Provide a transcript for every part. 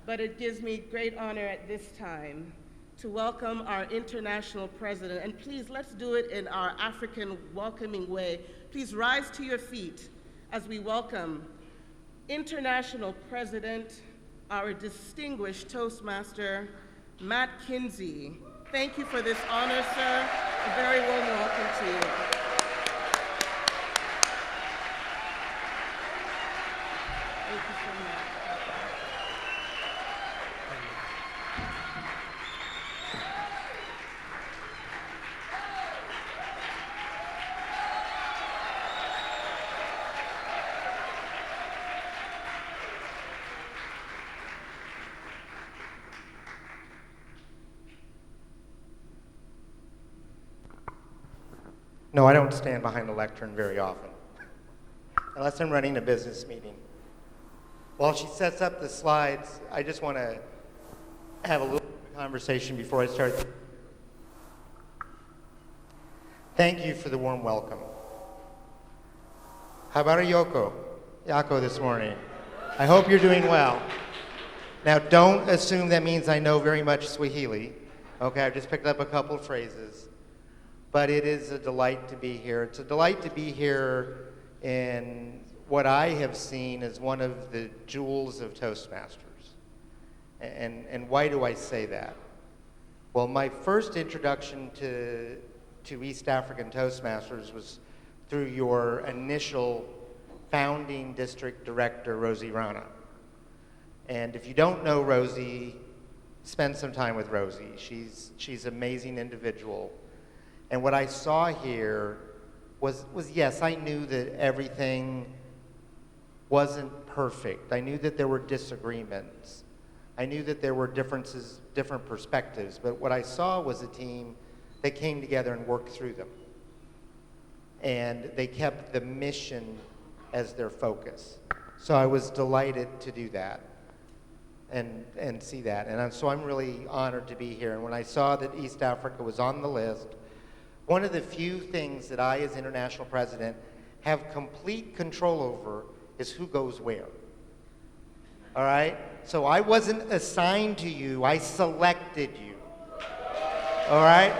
but it gives me great honor at this time to welcome our international president. And please, let's do it in our African welcoming way. Please rise to your feet as we welcome International President, our distinguished Toastmaster, Matt Kinsey. Thank you for this honor, sir. A very warm welcome to you. Thank you so much. No, I don't stand behind the lectern very often, unless I'm running a business meeting. While she sets up the slides, I just want to have a little conversation before I start. Thank you for the warm welcome. How about Yako this morning? I hope you're doing well. Now, don't assume that means I know very much Swahili. Okay, I've just picked up a couple of phrases. But it is a delight to be here. It's a delight to be here in what I have seen as one of the jewels of Toastmasters. And why do I say that? Well, my first introduction to East African Toastmasters was through your initial founding district director, Rosie Rana. And if you don't know Rosie, spend some time with Rosie. She's an amazing individual. And what I saw here was yes, I knew that everything wasn't perfect. I knew that there were disagreements. I knew that there were differences, different perspectives. But what I saw was a team that came together and worked through them. And they kept the mission as their focus. So I was delighted to do that and see that. And so I'm really honored to be here. And when I saw that East Africa was on the list, one of the few things that I, as international president, have complete control over is who goes where. All right? So I wasn't assigned to you, I selected you. All right?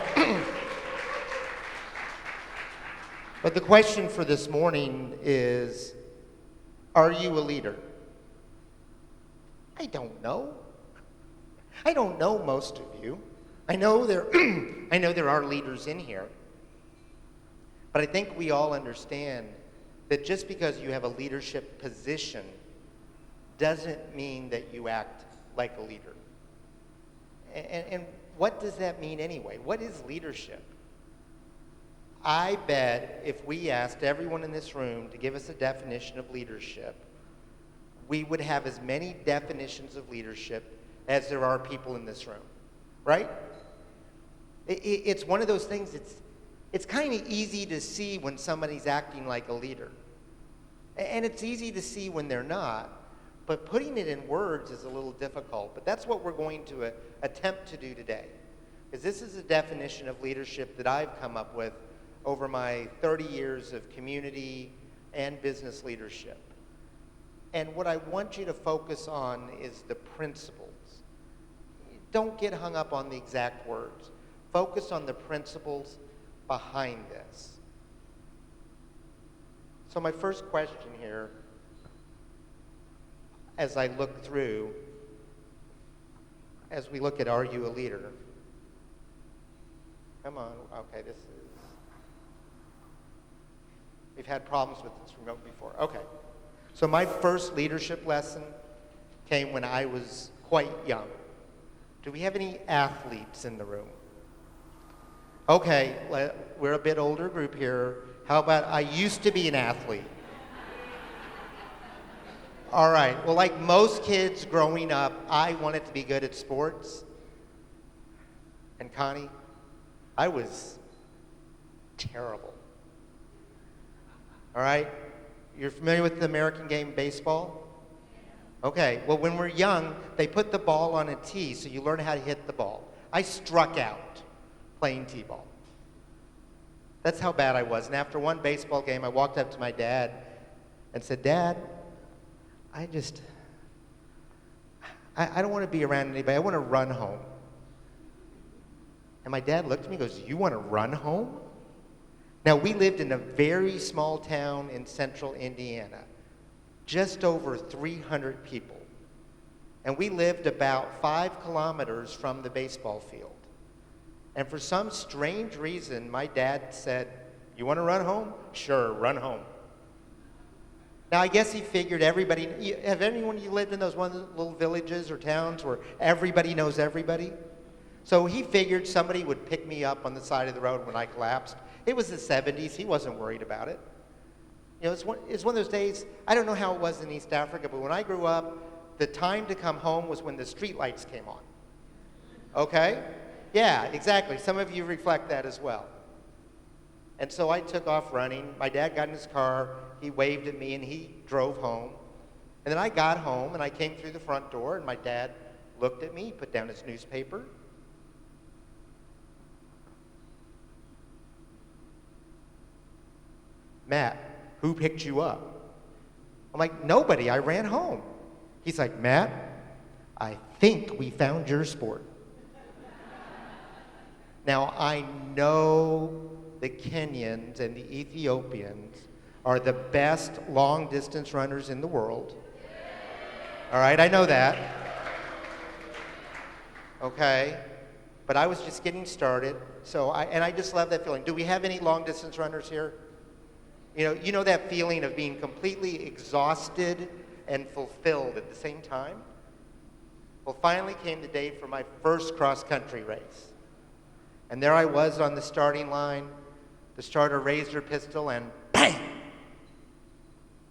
But the question for this morning is, are you a leader? I don't know. I don't know most of you. I know there are leaders in here, but I think we all understand that just because you have a leadership position doesn't mean that you act like a leader. And what does that mean anyway? What is leadership? I bet if we asked everyone in this room to give us a definition of leadership, we would have as many definitions of leadership as there are people in this room, right? It's one of those things, it's kind of easy to see when somebody's acting like a leader. And it's easy to see when they're not, but putting it in words is a little difficult. But that's what we're going to attempt to do today. Because this is a definition of leadership that I've come up with over my 30 years of community and business leadership. And what I want you to focus on is the principles. Don't get hung up on the exact words. Focus on the principles behind this. So my first question here, as I look through, as we look at Are You a Leader? Come on, okay, this is, we've had problems with this remote before. Okay, so my first leadership lesson came when I was quite young. Do we have any athletes in the room? Okay, we're a bit older group here. How about I used to be an athlete? All right, well, like most kids growing up, I wanted to be good at sports. And Connie, I was terrible. All right, you're familiar with the American game baseball? Okay, well, when we're young, they put the ball on a tee so you learn how to hit the ball. I struck out playing t-ball. That's how bad I was. And after one baseball game, I walked up to my dad and said, Dad, I don't want to be around anybody. I want to run home. And my dad looked at me and goes, you want to run home? Now, we lived in a very small town in central Indiana, just over 300 people. And we lived about 5 kilometers from the baseball field. And for some strange reason, my dad said, you want to run home? Sure, run home. Now, I guess he figured everybody, have anyone you lived in those one little villages or towns where everybody knows everybody? So he figured somebody would pick me up on the side of the road when I collapsed. It was the 70s. He wasn't worried about it. You know, it's one of those days, I don't know how it was in East Africa, but when I grew up, the time to come home was when the street lights came on. Okay? Yeah, exactly. Some of you reflect that as well. And so I took off running. My dad got in his car. He waved at me, and he drove home. And then I got home, and I came through the front door, and my dad looked at me, put down his newspaper. Matt, who picked you up? I'm like, nobody. I ran home. He's like, Matt, I think we found your sport. Now, I know the Kenyans and the Ethiopians are the best long-distance runners in the world. All right, I know that. Okay, but I was just getting started. So I just love that feeling. Do we have any long-distance runners here? You know that feeling of being completely exhausted and fulfilled at the same time? Well, finally came the day for my first cross-country race. And there I was on the starting line. The starter raised her pistol and bang!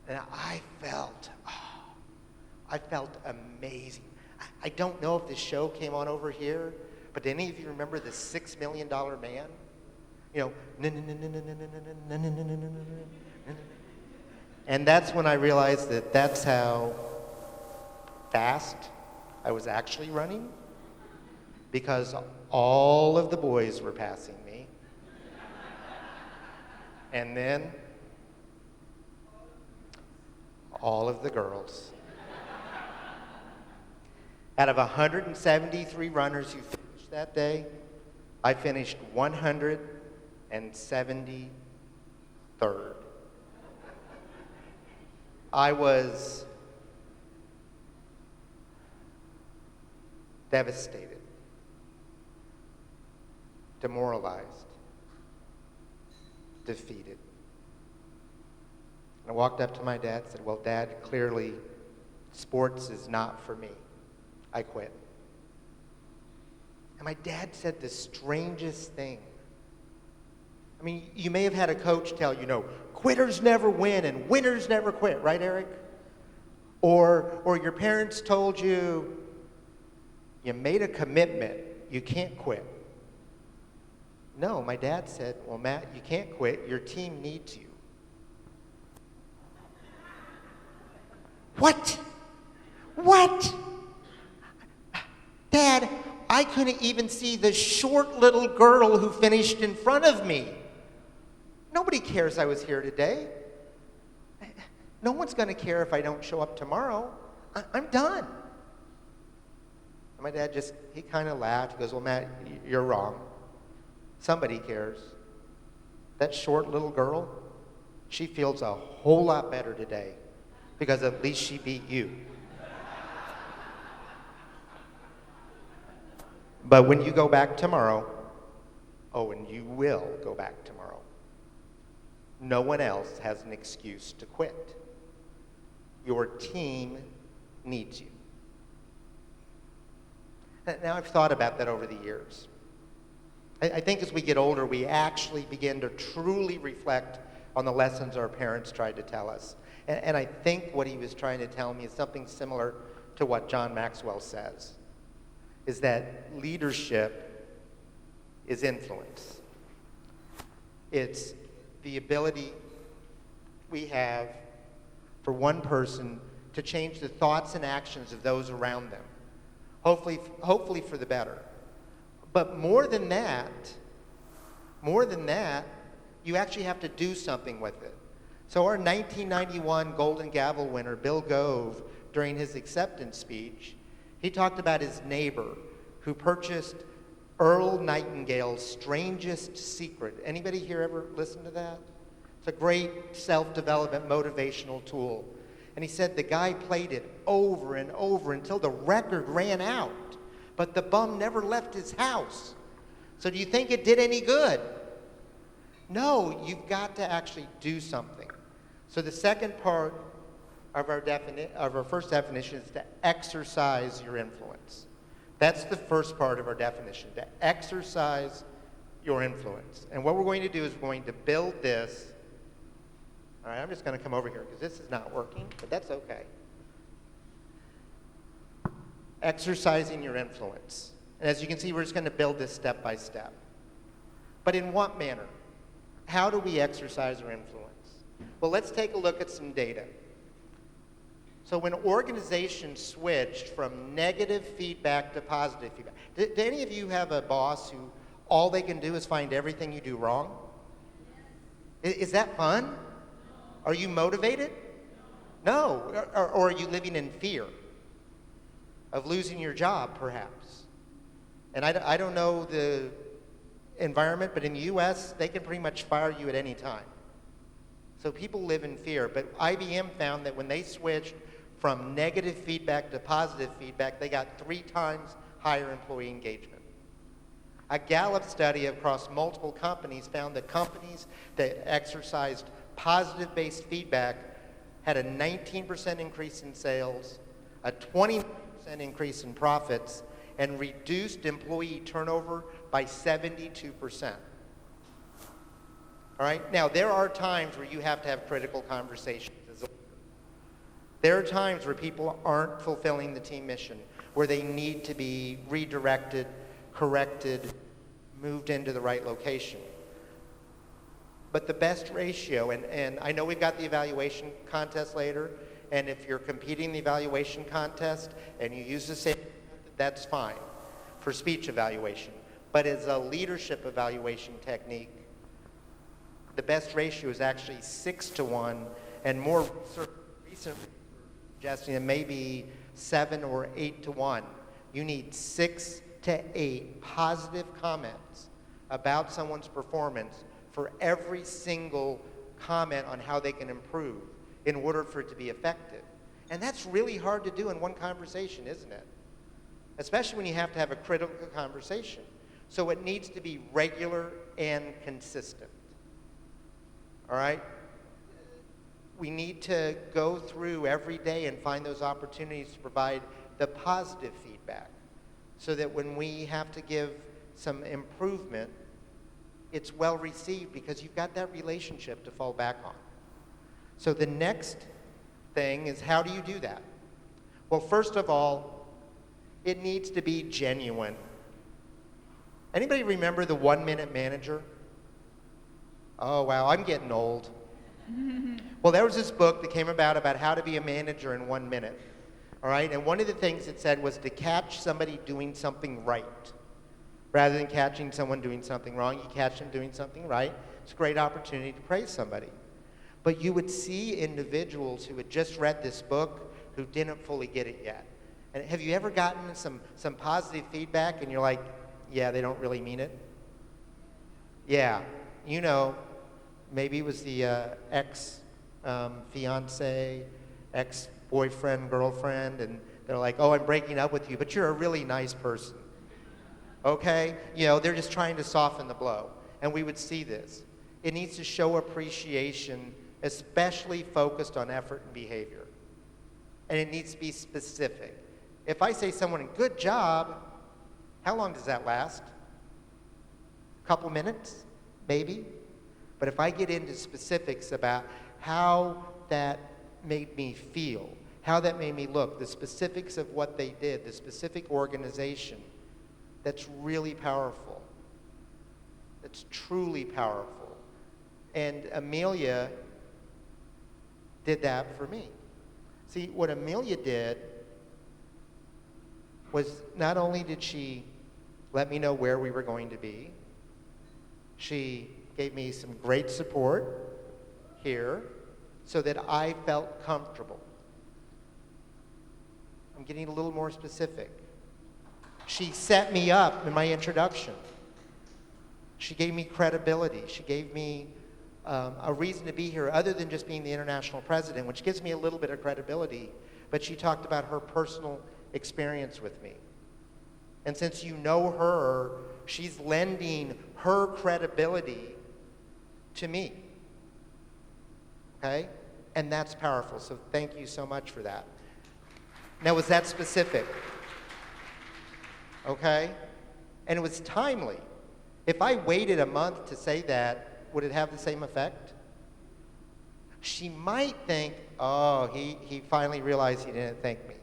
And I felt amazing. I don't know if the show came on over here, but do any of you remember the $6 Million Man? And that's when I realized that that's how fast I was actually running, because all of the boys were passing me. And then all of the girls. Out of 173 runners who finished that day, I finished 173rd. I was devastated, demoralized, defeated. And I walked up to my dad and said, well, Dad, clearly sports is not for me. I quit. And my dad said the strangest thing. I mean, you may have had a coach tell you, quitters never win and winners never quit, right, Eric? Or your parents told you, you made a commitment, you can't quit. No, my dad said, well, Matt, you can't quit, your team needs you. What? Dad, I couldn't even see the short little girl who finished in front of me. Nobody cares I was here today. No one's going to care if I don't show up tomorrow. I'm done. And my dad he kind of laughed. He goes, well, Matt, you're wrong. Somebody cares. That short little girl, she feels a whole lot better today because at least she beat you. But when you go back tomorrow, and you will go back tomorrow, no one else has an excuse to quit. Your team needs you. Now, I've thought about that over the years. I think as we get older, we actually begin to truly reflect on the lessons our parents tried to tell us. And I think what he was trying to tell me is something similar to what John Maxwell says, is that leadership is influence. It's the ability we have for one person to change the thoughts and actions of those around them, hopefully for the better. But more than that, you actually have to do something with it. So our 1991 Golden Gavel winner, Bill Gove, during his acceptance speech, He talked about his neighbor who purchased Earl Nightingale's Strangest Secret. Anybody here ever listen to that? It's a great self-development motivational tool. And he said the guy played it over and over until the record ran out, but the bum never left his house. So do you think it did any good? No, you've got to actually do something. So the second part of our first definition is to exercise your influence. That's the first part of our definition, to exercise your influence. And what we're going to do is we're going to build this. All right, I'm just going to come over here because this is not working, but that's okay. Exercising your influence. And as you can see, we're just going to build this step by step. But in what manner? How do we exercise our influence? Well, let's take a look at some data. So when organizations switched from negative feedback to positive feedback, do any of you have a boss who all they can do is find everything you do wrong? Is that fun? Are you motivated? No. Or are you living in fear of losing your job, perhaps? And I don't know the environment, but in the U.S., they can pretty much fire you at any time. So people live in fear. But IBM found that when they switched from negative feedback to positive feedback, they got 3 times higher employee engagement. A Gallup study across multiple companies found that companies that exercised positive-based feedback had a 19% increase in sales, a 20% increase in profits, and reduced employee turnover by 72%. All right? Now, there are times where you have to have critical conversations. There are times where people aren't fulfilling the team mission, where they need to be redirected, corrected, moved into the right location. But the best ratio, and I know we've got the evaluation contest later, and if you're competing in the evaluation contest and you use the same method, that's fine for speech evaluation. But as a leadership evaluation technique, the best ratio is actually 6-to-1, and more recent suggesting it may be 7 or 8-to-1. You need 6 to 8 positive comments about someone's performance for every single comment on how they can improve in order for it to be effective. And that's really hard to do in one conversation, isn't it? Especially when you have to have a critical conversation. So it needs to be regular and consistent. All right? We need to go through every day and find those opportunities to provide the positive feedback so that when we have to give some improvement, it's well received because you've got that relationship to fall back on. So the next thing is, how do you do that? Well, first of all, it needs to be genuine. Anybody remember the 1-Minute Manager? Oh, wow, I'm getting old. Well, there was this book that came about how to be a manager in 1 minute. All right, and one of the things it said was to catch somebody doing something right. Rather than catching someone doing something wrong, you catch them doing something right. It's a great opportunity to praise somebody. But you would see individuals who had just read this book who didn't fully get it yet. And have you ever gotten some positive feedback and you're like, yeah, they don't really mean it? Yeah, you know, maybe it was the ex-fiance, ex-boyfriend, girlfriend, and they're like, oh, I'm breaking up with you, but you're a really nice person. Okay? You know, they're just trying to soften the blow. And we would see this. It needs to show appreciation, especially focused on effort and behavior. And it needs to be specific. If I say someone, good job, how long does that last? A couple minutes? Maybe? But if I get into specifics about how that made me feel, how that made me look, the specifics of what they did, the specific organization, that's really powerful. That's truly powerful. And Amelia did that for me. See, what Amelia did was not only did she let me know where we were going to be, she gave me some great support here so that I felt comfortable. I'm getting a little more specific. She set me up in my introduction. She gave me credibility. She gave me a reason to be here other than just being the international president, which gives me a little bit of credibility. But she talked about her personal experience with me. And since you know her, she's lending her credibility to me. Okay? And that's powerful. So thank you so much for that. Now, was that specific? Okay? And it was timely. If I waited a month to say that, would it have the same effect? She might think, oh, he finally realized he didn't thank me.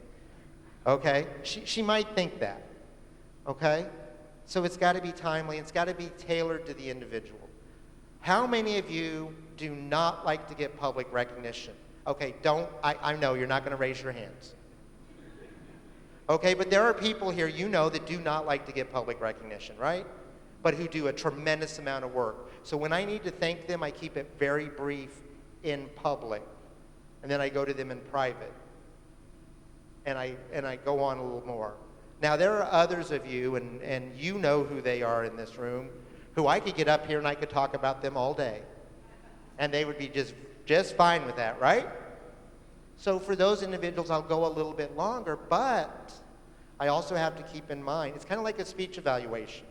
Okay? She might think that. Okay? So it's got to be timely. It's got to be tailored to the individual. How many of you do not like to get public recognition? Okay, I know you're not going to raise your hands. Okay, but there are people here you know that do not like to get public recognition, right? But who do a tremendous amount of work. So when I need to thank them, I keep it very brief in public. And then I go to them in private. And I go on a little more. Now, there are others of you, and you know who they are in this room, who I could get up here and I could talk about them all day. And they would be just fine with that, right? So for those individuals, I'll go a little bit longer, but I also have to keep in mind, it's kind of like a speech evaluation.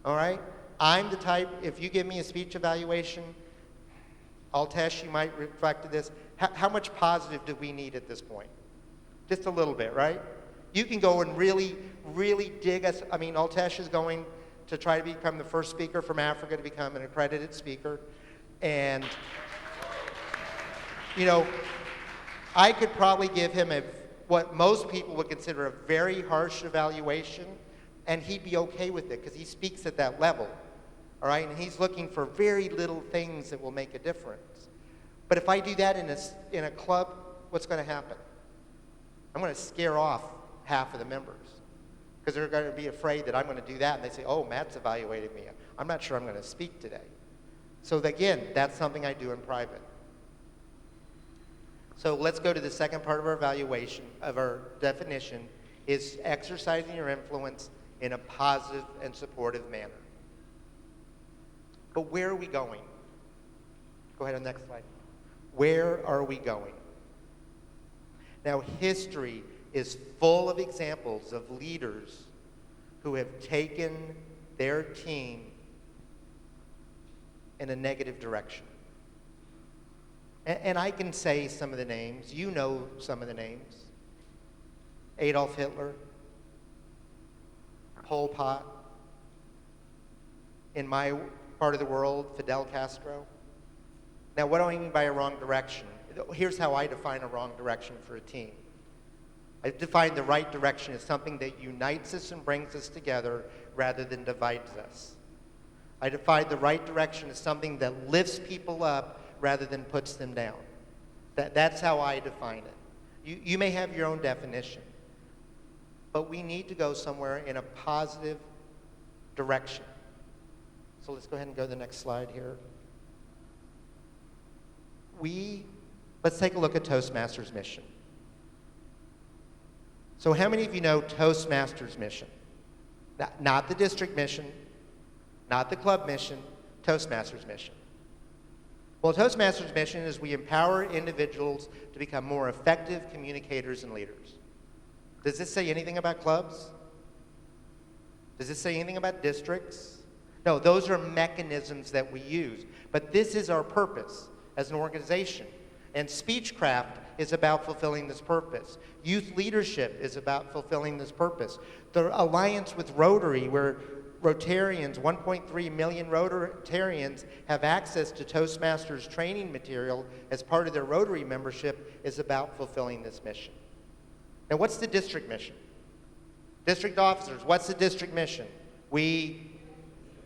All right? I'm the type, if you give me a speech evaluation, I'll test, you might reflect to this, how much positive do we need at this point? Just a little bit, right? You can go and really, really dig us. I mean, Altesh is going to try to become the first speaker from Africa to become an accredited speaker. And, you know, I could probably give him what most people would consider a very harsh evaluation, and he'd be okay with it because he speaks at that level. All right? And he's looking for very little things that will make a difference. But if I do that in a club, what's going to happen? I'm going to scare off half of the members because they're going to be afraid that I'm going to do that, and they say, oh, Matt's evaluated me. I'm not sure I'm going to speak today. So again, that's something I do in private. So let's go to the second part of our evaluation, of our definition, is exercising your influence in a positive and supportive manner. But where are we going? Go ahead on the next slide. Where are we going? Now, history is full of examples of leaders who have taken their team in a negative direction. And I can say some of the names. You know some of the names. Adolf Hitler, Pol Pot, in my part of the world, Fidel Castro. Now, what do I mean by a wrong direction? Here's how I define a wrong direction for a team. I define the right direction as something that unites us and brings us together rather than divides us. I define the right direction as something that lifts people up rather than puts them down. That's how I define it. You may have your own definition, but we need to go somewhere in a positive direction. So let's go ahead and go to the next slide here. Let's take a look at Toastmasters' mission. So how many of you know Toastmasters' mission? Not the district mission, not the club mission, Toastmasters' mission. Well, Toastmasters' mission is we empower individuals to become more effective communicators and leaders. Does this say anything about clubs? Does this say anything about districts? No, those are mechanisms that we use. But this is our purpose as an organization. And Speechcraft is about fulfilling this purpose. Youth leadership is about fulfilling this purpose. The alliance with Rotary, where Rotarians, 1.3 million Rotarians, have access to Toastmasters training material as part of their Rotary membership, is about fulfilling this mission. Now, what's the district mission? District officers, what's the district mission? We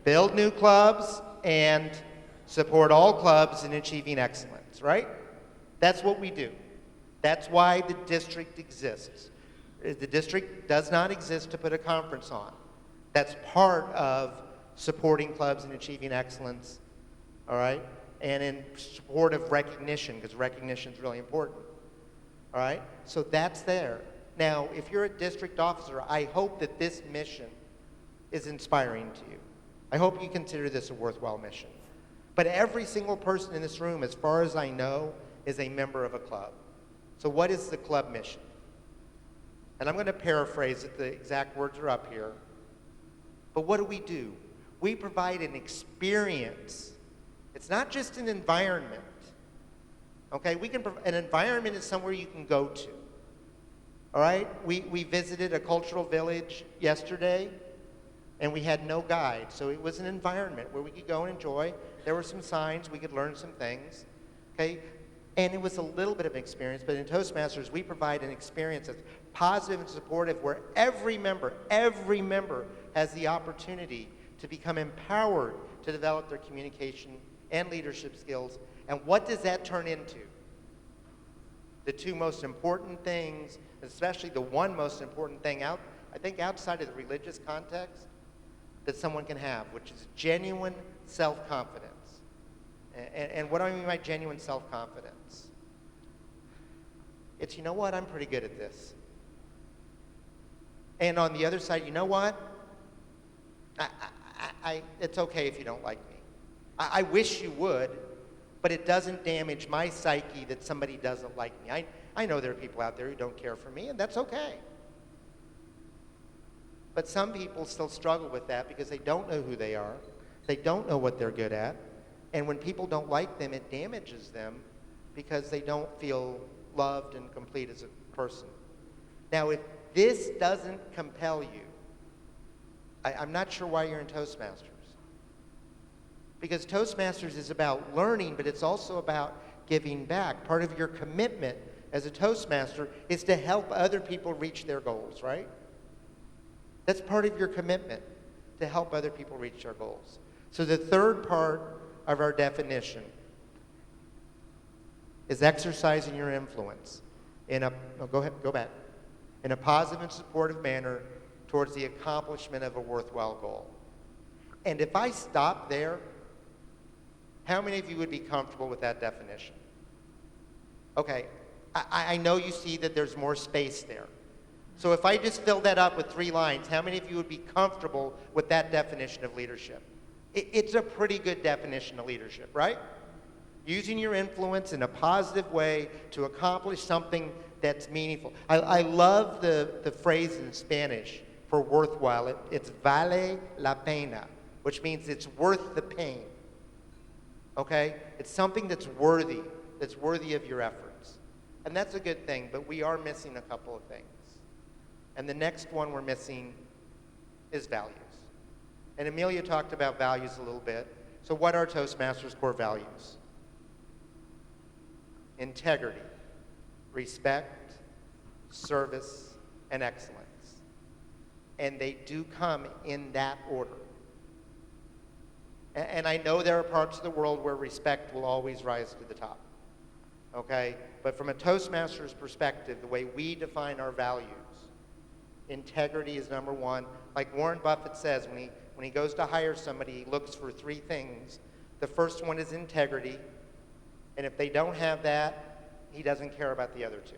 build new clubs and support all clubs in achieving excellence, right? That's what we do. That's why the district exists. The district does not exist to put a conference on. That's part of supporting clubs and achieving excellence, all right? And in support of recognition, because recognition is really important, all right? So that's there. Now, if you're a district officer, I hope that this mission is inspiring to you. I hope you consider this a worthwhile mission. But every single person in this room, as far as I know, is a member of a club. So what is the club mission? And I'm going to paraphrase it. The exact words are up here. But what do? We provide an experience. It's not just an environment. Okay? An environment is somewhere you can go to. All right? We visited a cultural village yesterday, and we had no guide. So it was an environment where we could go and enjoy. There were some signs. We could learn some things. Okay? And it was a little bit of an experience, but in Toastmasters, we provide an experience that's positive and supportive where every member has the opportunity to become empowered to develop their communication and leadership skills. And what does that turn into? The two most important things, especially the one most important thing I think outside of the religious context, that someone can have, which is genuine self-confidence. And what do I mean by genuine self-confidence? It's, you know what, I'm pretty good at this. And on the other side, you know what? It's okay if you don't like me. I wish you would, but it doesn't damage my psyche that somebody doesn't like me. I know there are people out there who don't care for me, and that's okay. But some people still struggle with that because they don't know who they are. They don't know what they're good at. And when people don't like them, it damages them because they don't feel loved and complete as a person. Now, if this doesn't compel you, I'm not sure why you're in Toastmasters. Because Toastmasters is about learning, but it's also about giving back. Part of your commitment as a Toastmaster is to help other people reach their goals, right? That's part of your commitment, to help other people reach their goals. So the third part of our definition is exercising your influence in a positive and supportive manner towards the accomplishment of a worthwhile goal. And if I stop there, how many of you would be comfortable with that definition? Okay, I know you see that there's more space there. So if I just fill that up with 3 lines, how many of you would be comfortable with that definition of leadership? It's a pretty good definition of leadership, right? Using your influence in a positive way to accomplish something that's meaningful. I love the phrase in Spanish for worthwhile. It's vale la pena, which means it's worth the pain. Okay? It's something that's worthy of your efforts. And that's a good thing, but we are missing a couple of things. And the next one we're missing is values. And Amelia talked about values a little bit. So what are Toastmasters' core values? Integrity, respect, service, and excellence. And they do come in that order. And I know there are parts of the world where respect will always rise to the top. Okay? But from a Toastmasters perspective, the way we define our values, integrity is number one. Like Warren Buffett says, when he goes to hire somebody, he looks for 3 things. The first one is integrity. And if they don't have that, he doesn't care about the other 2.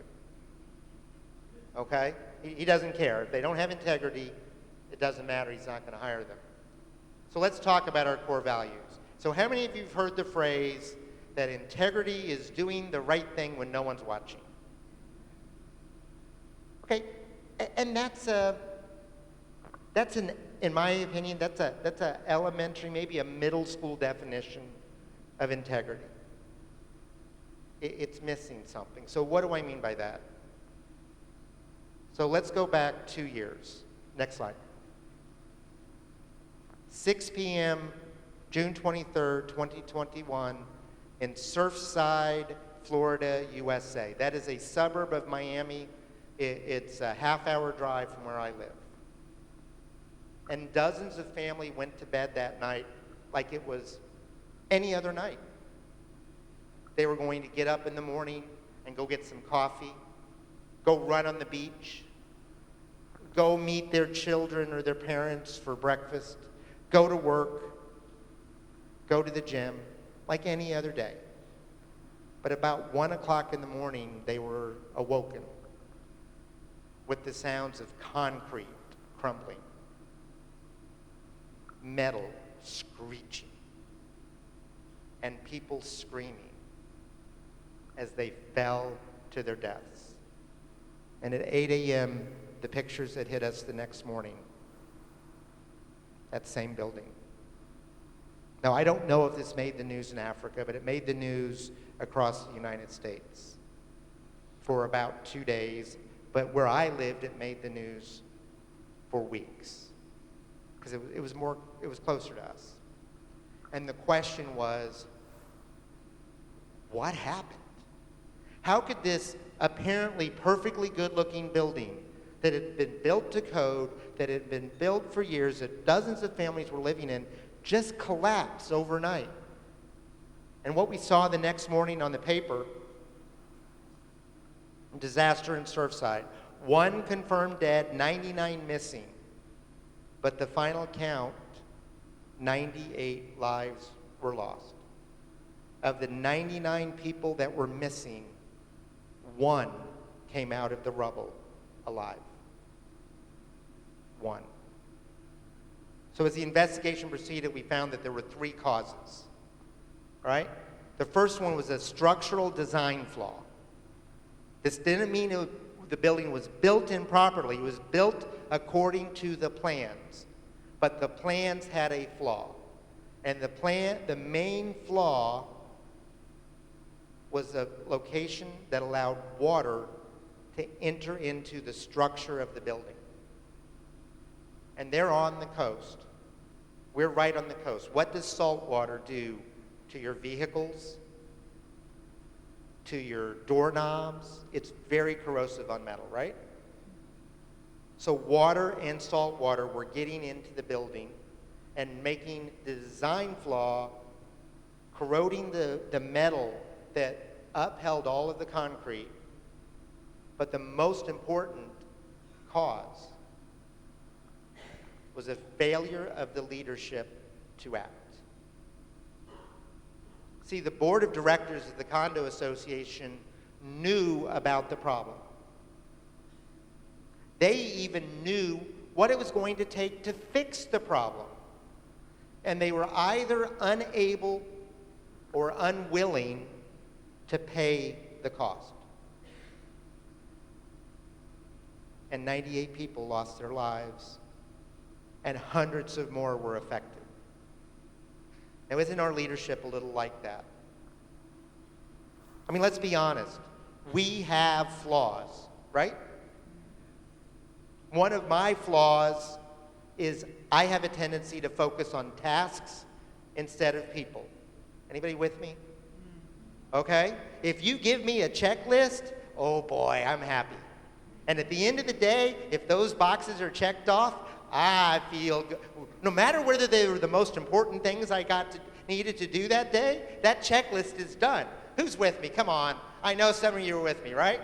Okay? He doesn't care. If they don't have integrity, it doesn't matter. He's not going to hire them. So let's talk about our core values. So how many of you have heard the phrase that integrity is doing the right thing when no one's watching? Okay, and that's in my opinion, that's a elementary, maybe a middle school definition of integrity. It's missing something. So what do I mean by that? So let's go back 2 years. Next slide. 6 p.m., June 23rd, 2021, in Surfside, Florida, USA. That is a suburb of Miami. It's a half-hour drive from where I live. And dozens of family went to bed that night like it was any other night. They were going to get up in the morning and go get some coffee, go run on the beach, go meet their children or their parents for breakfast, go to work, go to the gym, like any other day. But about 1 o'clock in the morning, they were awoken with the sounds of concrete crumbling, metal screeching, and people screaming as they fell to their deaths. And at 8 a.m., the pictures that hit us the next morning, that same building. Now, I don't know if this made the news in Africa, but it made the news across the United States for about 2 days. But where I lived, it made the news for weeks because it was closer to us. And the question was, what happened? How could this apparently perfectly good-looking building that had been built to code, that had been built for years, that dozens of families were living in, just collapse overnight? And what we saw the next morning on the paper, disaster in Surfside. 1 confirmed dead, 99 missing. But the final count, 98 lives were lost. Of the 99 people that were missing, 1 came out of the rubble alive. 1. So as the investigation proceeded, we found that there were 3 causes, right? The first one was a structural design flaw. This didn't mean the building was built improperly. It was built according to the plans, but the plans had a flaw. And the main flaw was a location that allowed water to enter into the structure of the building. And they're on the coast. We're right on the coast. What does salt water do to your vehicles, to your doorknobs? It's very corrosive on metal, right? So water and salt water were getting into the building and making the design flaw, corroding the metal that upheld all of the concrete. But the most important cause was a failure of the leadership to act. See, the board of directors of the Condo Association knew about the problem. They even knew what it was going to take to fix the problem. And they were either unable or unwilling to pay the cost. And 98 people lost their lives, and hundreds of more were affected. Now, isn't our leadership a little like that? I mean, let's be honest. We have flaws, right? One of my flaws is I have a tendency to focus on tasks instead of people. Anybody with me? Okay? If you give me a checklist, oh boy, I'm happy. And at the end of the day, if those boxes are checked off, I feel good. No matter whether they were the most important things I needed to do that day, that checklist is done. Who's with me? Come on. I know some of you are with me, right?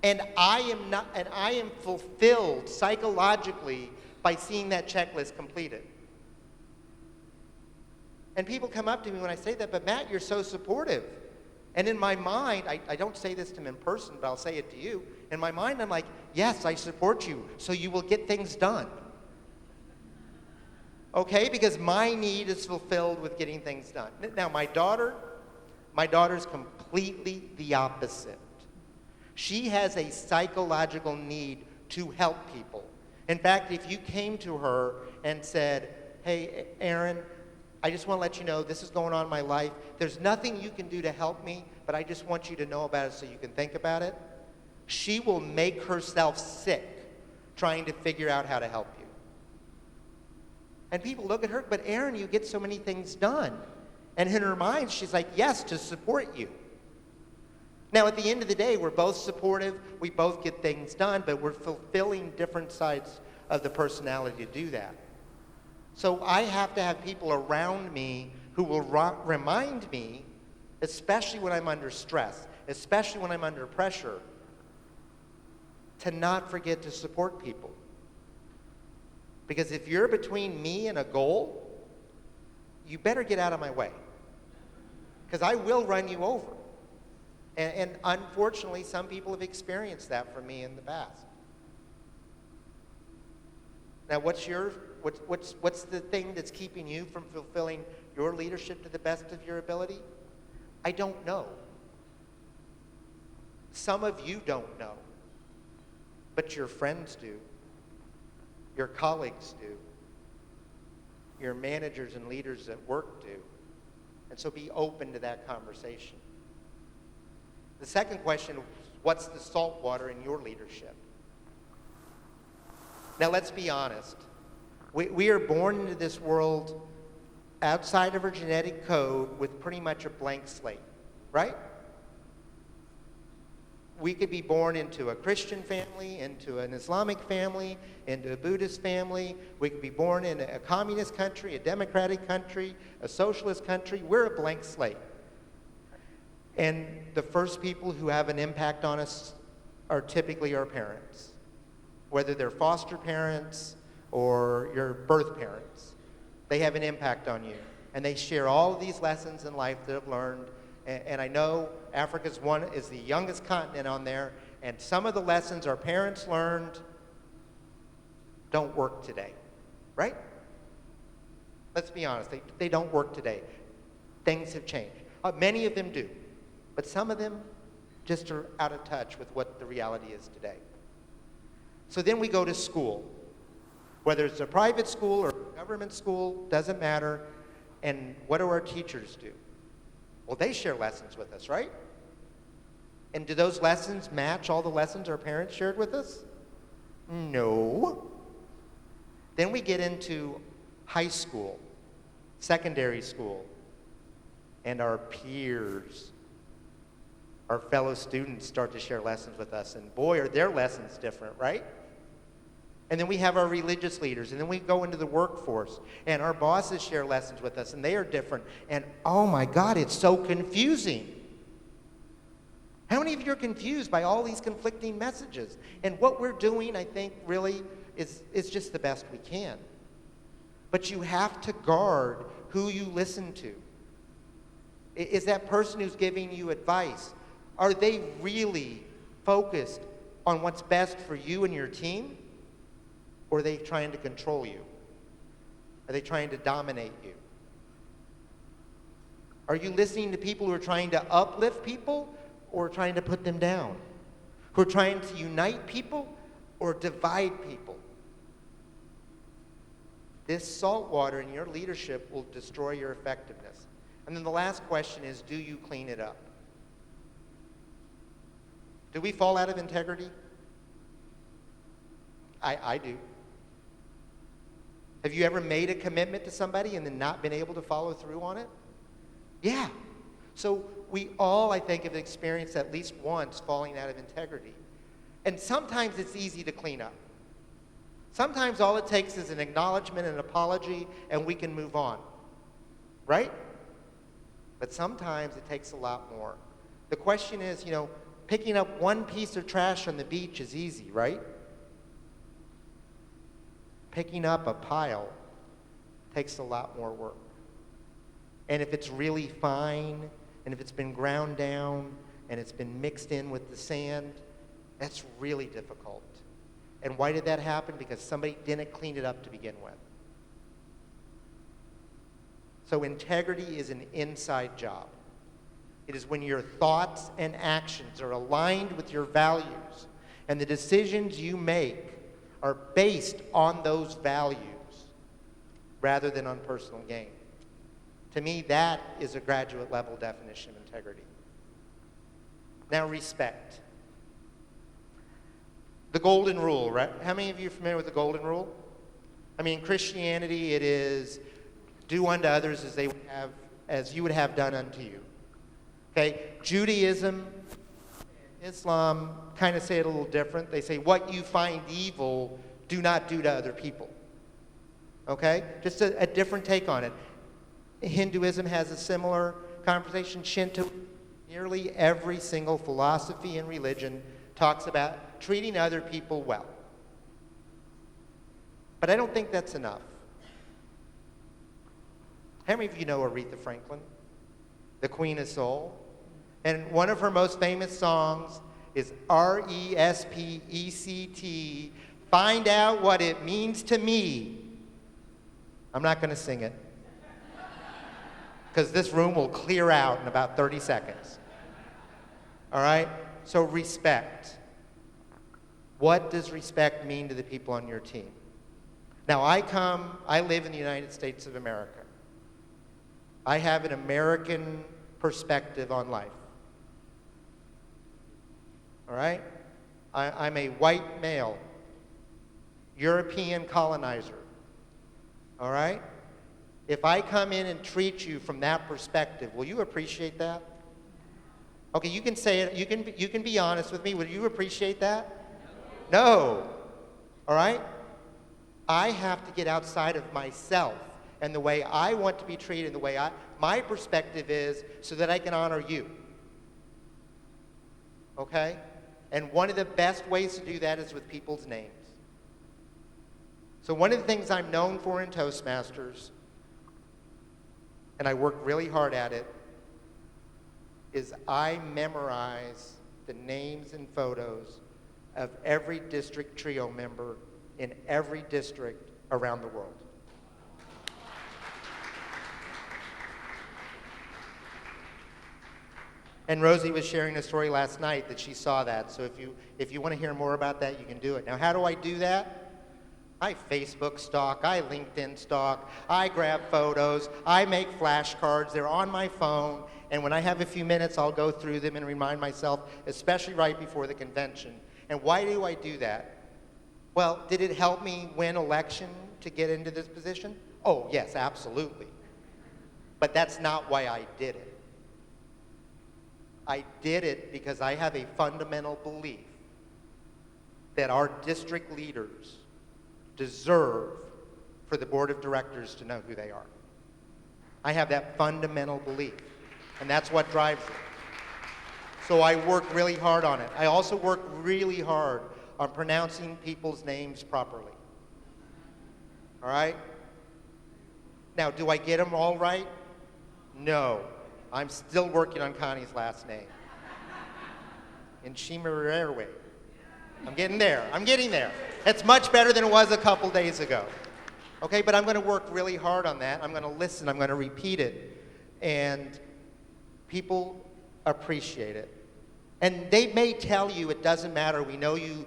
And I am fulfilled psychologically by seeing that checklist completed. And people come up to me when I say that, but Matt, you're so supportive. And in my mind, I don't say this to him in person, but I'll say it to you. In my mind, I'm like, yes, I support you, so you will get things done. Okay? Because my need is fulfilled with getting things done. Now, my daughter's completely the opposite. She has a psychological need to help people. In fact, if you came to her and said, hey, Aaron, I just want to let you know this is going on in my life. There's nothing you can do to help me, but I just want you to know about it so you can think about it. She will make herself sick trying to figure out how to help you. And people look at her, but Aaron, you get so many things done. And in her mind, she's like, yes, to support you. Now, at the end of the day, we're both supportive. We both get things done, but we're fulfilling different sides of the personality to do that. So I have to have people around me who will remind me, especially when I'm under stress, especially when I'm under pressure, to not forget to support people. Because if you're between me and a goal, you better get out of my way. Because I will run you over. And unfortunately, some people have experienced that from me in the past. Now, what's the thing that's keeping you from fulfilling your leadership to the best of your ability? I don't know. Some of you don't know, but your friends do. Your colleagues do. Your managers and leaders at work do. And so be open to that conversation. The second question, what's the salt water in your leadership? Now let's be honest. We are born into this world outside of our genetic code with pretty much a blank slate, right? We could be born into a Christian family, into an Islamic family, into a Buddhist family. We could be born in a communist country, a democratic country, a socialist country. We're a blank slate. And the first people who have an impact on us are typically our parents, whether they're foster parents or your birth parents. They have an impact on you. And they share all of these lessons in life that I've learned. And I know Africa is the youngest continent on there, and some of the lessons our parents learned don't work today, right? Let's be honest, they don't work today. Things have changed. Many of them do, but some of them just are out of touch with what the reality is today. So then we go to school. Whether it's a private school or a government school, doesn't matter. And what do our teachers do? Well, they share lessons with us, right? And do those lessons match all the lessons our parents shared with us? No. Then we get into high school, secondary school, and our peers, our fellow students start to share lessons with us. And boy, are their lessons different, right? And then we have our religious leaders, and then we go into the workforce, and our bosses share lessons with us, and they are different. And oh my God, it's so confusing. How many of you are confused by all these conflicting messages? And what we're doing, I think, really is just the best we can. But you have to guard who you listen to. Is that person who's giving you advice, are they really focused on what's best for you and your team? Or are they trying to control you? Are they trying to dominate you? Are you listening to people who are trying to uplift people or trying to put them down? Who are trying to unite people or divide people? This salt water in your leadership will destroy your effectiveness. And then the last question is, do you clean it up? Do we fall out of integrity? I do. Have you ever made a commitment to somebody and then not been able to follow through on it? Yeah. So we all, I think, have experienced at least once falling out of integrity. And sometimes it's easy to clean up. Sometimes all it takes is an acknowledgement, an apology, and we can move on. Right? But sometimes it takes a lot more. The question is, picking up one piece of trash on the beach is easy, right? Picking up a pile takes a lot more work. And if it's really fine, and if it's been ground down, and it's been mixed in with the sand, that's really difficult. And why did that happen? Because somebody didn't clean it up to begin with. So integrity is an inside job. It is when your thoughts and actions are aligned with your values, and the decisions you make are based on those values rather than on personal gain. To me, that is a graduate level definition of integrity. Now, respect. The golden rule, right? How many of you are familiar with the golden rule? I mean, in Christianity, it is do unto others as you would have done unto you. Okay? Judaism, Islam kind of say it a little different. They say, what you find evil, do not do to other people. Okay? Just a different take on it. Hinduism has a similar conversation. Shinto, nearly every single philosophy and religion talks about treating other people well. But I don't think that's enough. How many of you know Aretha Franklin, the Queen of Soul? And one of her most famous songs is RESPECT, find out what it means to me. I'm not going to sing it, because this room will clear out in about 30 seconds. All right? So respect. What does respect mean to the people on your team? Now, I live in the United States of America. I have an American perspective on life. All right? I'm a white male, European colonizer. All right? If I come in and treat you from that perspective, will you appreciate that? Okay, you can say it. You can be honest with me. Would you appreciate that? No. All right? I have to get outside of myself and the way I want to be treated, the way my perspective is, so that I can honor you. Okay? And one of the best ways to do that is with people's names. So one of the things I'm known for in Toastmasters, and I work really hard at it, is I memorize the names and photos of every district trio member in every district around the world. And Rosie was sharing a story last night that she saw that. So if you want to hear more about that, you can do it. Now, how do I do that? I Facebook stalk, I LinkedIn stalk, I grab photos, I make flashcards, they're on my phone, and when I have a few minutes, I'll go through them and remind myself, especially right before the convention. And why do I do that? Well, did it help me win election to get into this position? Oh, yes, absolutely. But that's not why I did it. I did it because I have a fundamental belief that our district leaders deserve for the board of directors to know who they are. I have that fundamental belief, and that's what drives it. So I work really hard on it. I also work really hard on pronouncing people's names properly. All right? Now, do I get them all right? No. I'm still working on Connie's last name. In Shimarerwe. I'm getting there. I'm getting there. It's much better than it was a couple days ago. Okay, but I'm going to work really hard on that. I'm going to listen. I'm going to repeat it. And people appreciate it. And they may tell you it doesn't matter. We know you.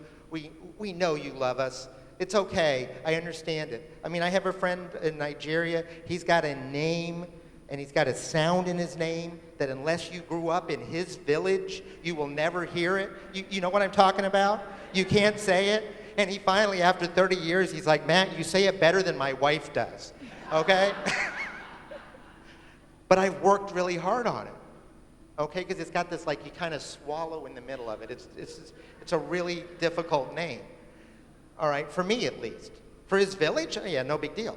We know you love us. It's okay. I understand it. I mean, I have a friend in Nigeria. He's got a name and he's got a sound in his name that unless you grew up in his village, you will never hear it. You know what I'm talking about? You can't say it. And he finally, after 30 years, he's like, Matt, you say it better than my wife does, okay? But I've worked really hard on it, okay? Because it's got this, like, you kind of swallow in the middle of it. It's a really difficult name, all right, for me at least. For his village, yeah, no big deal.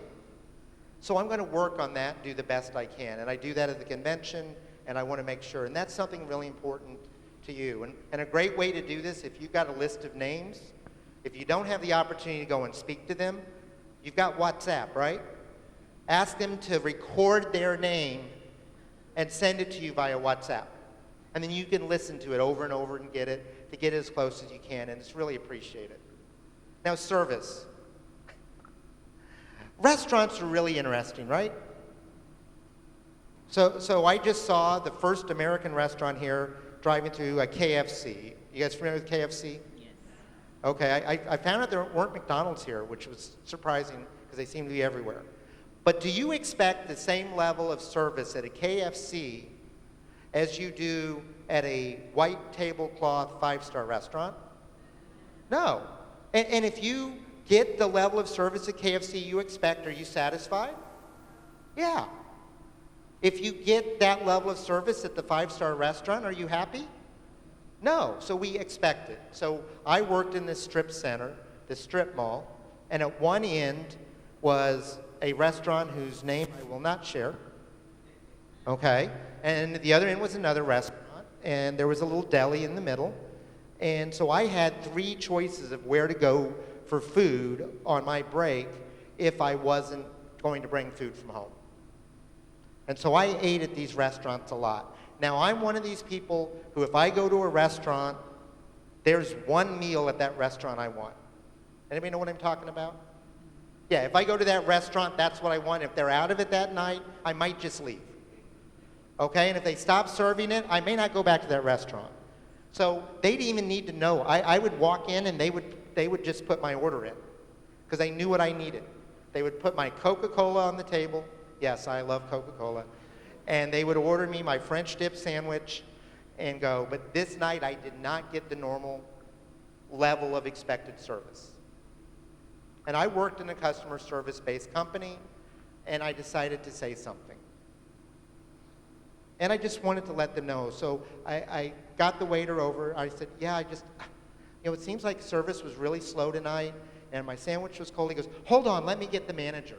So I'm going to work on that, do the best I can. And I do that at the convention, and I want to make sure. And that's something really important to you. And a great way to do this, if you've got a list of names, if you don't have the opportunity to go and speak to them, you've got WhatsApp, right? Ask them to record their name and send it to you via WhatsApp. And then you can listen to it over and over and get it, to get it as close as you can, and it's really appreciated. Now, service. Restaurants are really interesting, right? So I just saw the first American restaurant here driving through a KFC. You guys familiar with KFC? Yes. Okay, I found out there weren't McDonald's here, which was surprising because they seem to be everywhere. But do you expect the same level of service at a KFC as you do at a white tablecloth five-star restaurant? No. And if you get the level of service at KFC you expect, are you satisfied? Yeah. If you get that level of service at the five-star restaurant, are you happy? No. So we expect it. So I worked in this strip center, this strip mall, and at one end was a restaurant whose name I will not share. Okay. And at the other end was another restaurant, and there was a little deli in the middle. And so I had three choices of where to go for food on my break if I wasn't going to bring food from home. And so I ate at these restaurants a lot. Now, I'm one of these people who, if I go to a restaurant, there's one meal at that restaurant I want. Anybody know what I'm talking about? Yeah, if I go to that restaurant, that's what I want. If they're out of it that night, I might just leave. Okay, and if they stop serving it, I may not go back to that restaurant. So they didn't even need to know. I would walk in and they would just put my order in because they knew what I needed. They would put my Coca-Cola on the table. Yes, I love Coca-Cola. And they would order me my French dip sandwich and go. But this night, I did not get the normal level of expected service. And I worked in a customer service-based company, and I decided to say something. And I just wanted to let them know. So I got the waiter over. I said, yeah, it seems like service was really slow tonight, and my sandwich was cold. He goes, hold on, let me get the manager.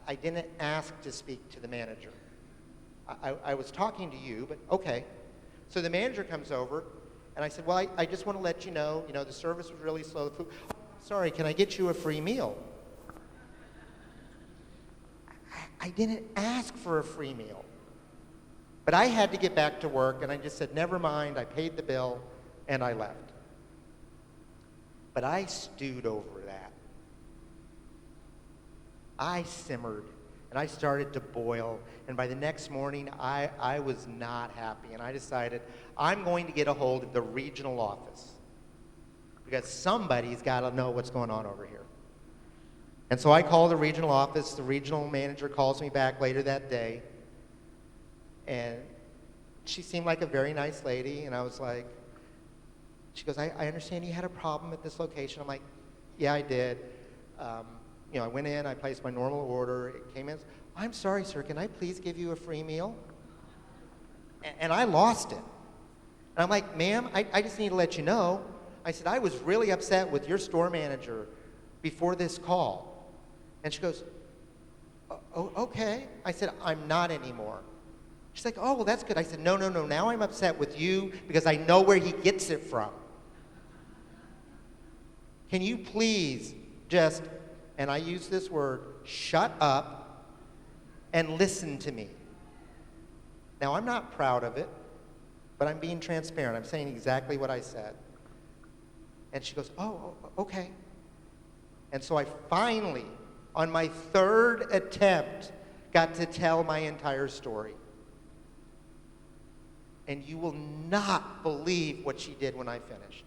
I didn't ask to speak to the manager. I was talking to you, but okay. So the manager comes over, and I said, well, I just want to let you know, the service was really slow. The food, oh, sorry, can I get you a free meal? I didn't ask for a free meal. But I had to get back to work, and I just said, never mind, I paid the bill, and I left. But I stewed over that. I simmered, and I started to boil, and by the next morning, I was not happy, and I decided I'm going to get a hold of the regional office because somebody's got to know what's going on over here. And so I called the regional office. The regional manager calls me back later that day, and she seemed like a very nice lady, and I was like, she goes, I understand you had a problem at this location. I'm like, yeah, I did. I went in, I placed my normal order, it came in, I'm sorry, sir, can I please give you a free meal? And I lost it. And I'm like, ma'am, I just need to let you know. I said, I was really upset with your store manager before this call. And she goes, oh, okay. I said, I'm not anymore. She's like, oh, well, that's good. I said, no, now I'm upset with you because I know where he gets it from. Can you please just, and I use this word, shut up and listen to me. Now, I'm not proud of it, but I'm being transparent. I'm saying exactly what I said. And she goes, oh, okay. And so I finally, on my third attempt, got to tell my entire story. And you will not believe what she did when I finished.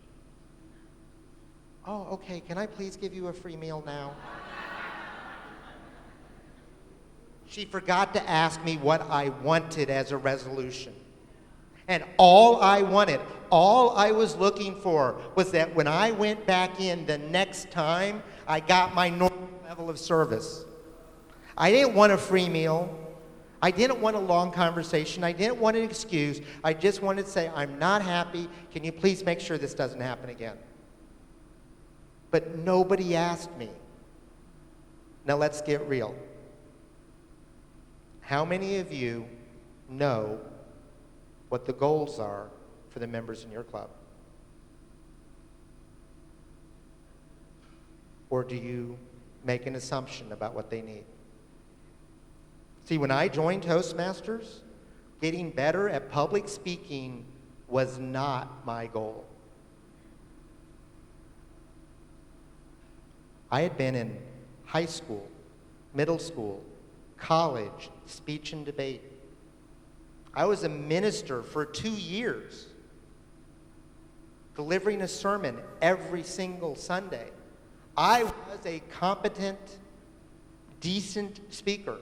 Oh, okay, can I please give you a free meal now? She forgot to ask me what I wanted as a resolution. And all I wanted, all I was looking for was that when I went back in the next time, I got my normal level of service. I didn't want a free meal. I didn't want a long conversation. I didn't want an excuse. I just wanted to say, I'm not happy. Can you please make sure this doesn't happen again? But nobody asked me. Now let's get real. How many of you know what the goals are for the members in your club? Or do you make an assumption about what they need? See, when I joined Toastmasters, getting better at public speaking was not my goal. I had been in high school, middle school, college, speech and debate. I was a minister for 2 years, delivering a sermon every single Sunday. I was a competent, decent speaker.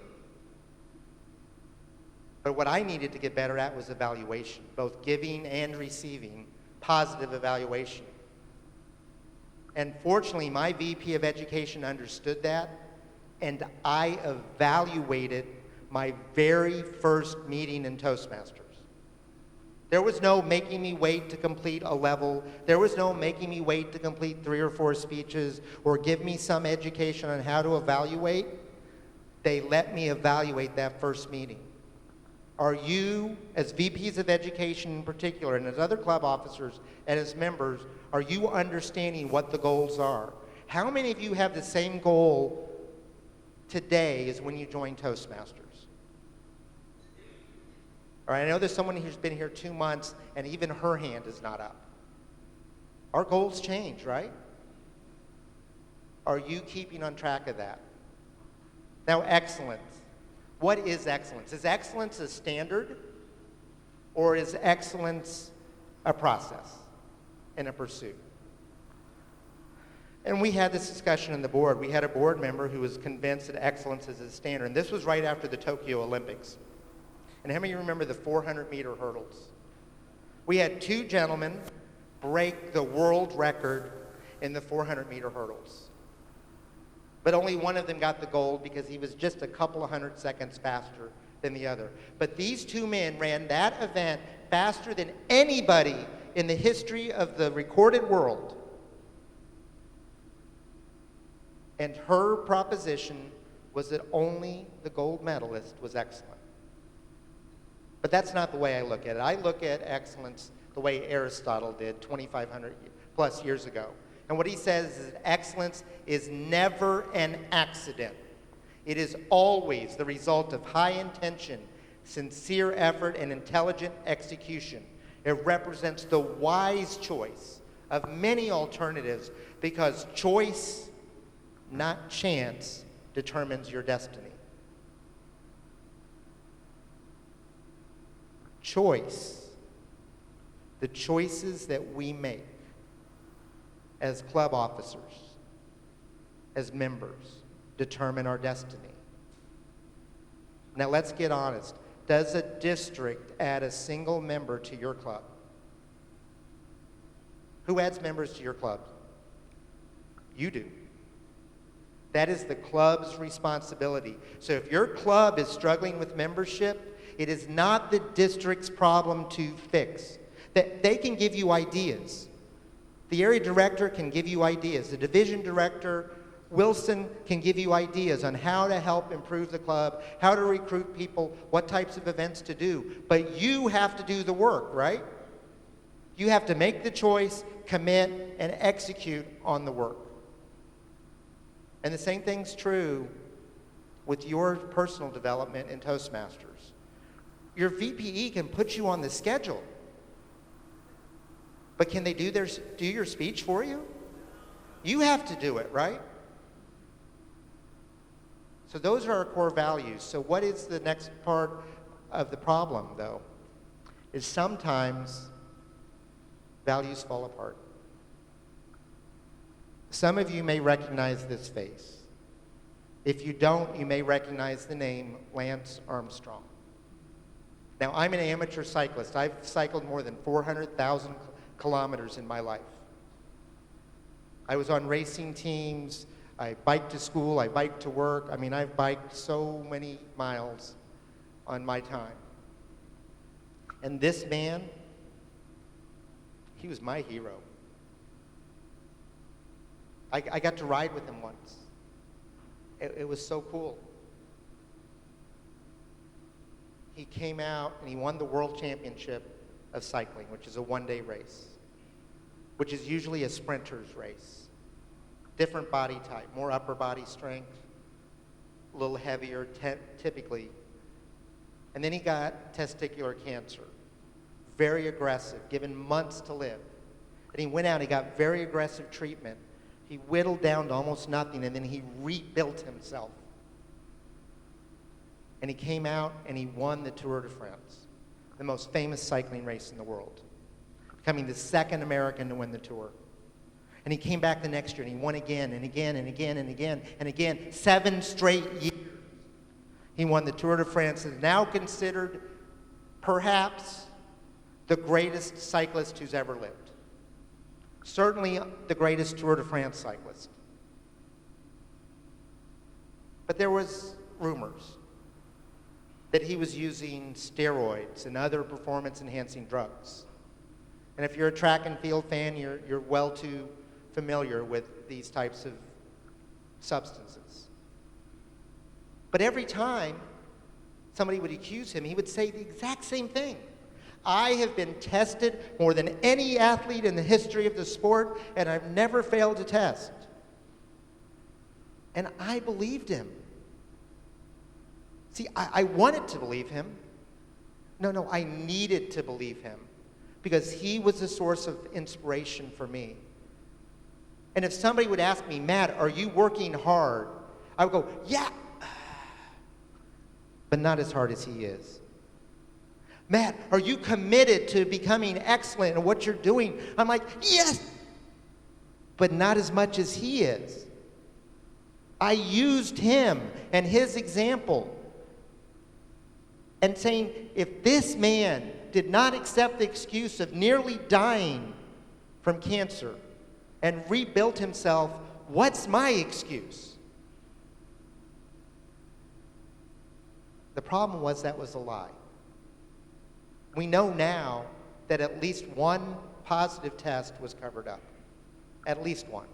But what I needed to get better at was evaluation, both giving and receiving positive evaluation. And fortunately, my VP of Education understood that, and I evaluated my very first meeting in Toastmasters. There was no making me wait to complete a level. There was no making me wait to complete 3 or 4 speeches or give me some education on how to evaluate. They let me evaluate that first meeting. Are you, as VPs of Education in particular, and as other club officers and as members, are you understanding what the goals are? How many of you have the same goal today as when you joined Toastmasters? All right, I know there's someone who's been here 2 months and even her hand is not up. Our goals change, right? Are you keeping on track of that? Now, excellence. What is excellence? Is excellence a standard, or is excellence a process and a pursuit? And we had this discussion on the board. We had a board member who was convinced that excellence is a standard. And this was right after the Tokyo Olympics. And how many of you remember the 400-meter hurdles? We had 2 gentlemen break the world record in the 400-meter hurdles. But only one of them got the gold because he was just a couple of 100 seconds faster than the other. But these 2 men ran that event faster than anybody in the history of the recorded world. And her proposition was that only the gold medalist was excellent. But that's not the way I look at it. I look at excellence the way Aristotle did 2,500 plus years ago. And what he says is that excellence is never an accident. It is always the result of high intention, sincere effort, and intelligent execution. It represents the wise choice of many alternatives because choice, not chance, determines your destiny. Choice, the choices that we make as club officers, as members, determine our destiny. Now let's get honest. Does a district add a single member to your club? Who adds members to your club? You do. That is the club's responsibility. So if your club is struggling with membership, it is not the district's problem to fix. They can give you ideas. The area director can give you ideas. The division director, Wilson, can give you ideas on how to help improve the club, how to recruit people, what types of events to do. But you have to do the work, right? You have to make the choice, commit, and execute on the work. And the same thing's true with your personal development in Toastmasters. Your VPE can put you on the schedule. But can they do your speech for you? You have to do it, right? So those are our core values. So what is the next part of the problem, though? Is sometimes values fall apart. Some of you may recognize this face. If you don't, you may recognize the name Lance Armstrong. Now, I'm an amateur cyclist. I've cycled more than 400,000 kilometers in my life. I was on racing teams. I biked to school. I biked to work. I mean, I've biked so many miles on my time. And this man, he was my hero. I got to ride with him once. It was so cool. He came out and he won the World Championship of Cycling, which is a one-day race, which is usually a sprinter's race. Different body type, more upper body strength, a little heavier typically. And then he got testicular cancer, very aggressive, given months to live. And he went out and he got very aggressive treatment. He whittled down to almost nothing, and then he rebuilt himself. And he came out and he won the Tour de France, the most famous cycling race in the world, becoming the second American to win the Tour. And he came back the next year and he won again and again and again and again and again, 7 straight years. He won the Tour de France and is now considered perhaps the greatest cyclist who's ever lived. Certainly the greatest Tour de France cyclist. But there was rumors that he was using steroids and other performance-enhancing drugs. And if you're a track and field fan, you're well too familiar with these types of substances. But every time somebody would accuse him, he would say the exact same thing. I have been tested more than any athlete in the history of the sport, and I've never failed a test. And I believed him. See, I wanted to believe him, No, I needed to believe him because he was a source of inspiration for me. And if somebody would ask me, Matt, are you working hard? I would go, yeah, but not as hard as he is. Matt, are you committed to becoming excellent in what you're doing? I'm like, yes, but not as much as he is. I used him and his example and saying, if this man did not accept the excuse of nearly dying from cancer and rebuilt himself, what's my excuse? The problem was that was a lie. We know now that at least one positive test was covered up. At least one.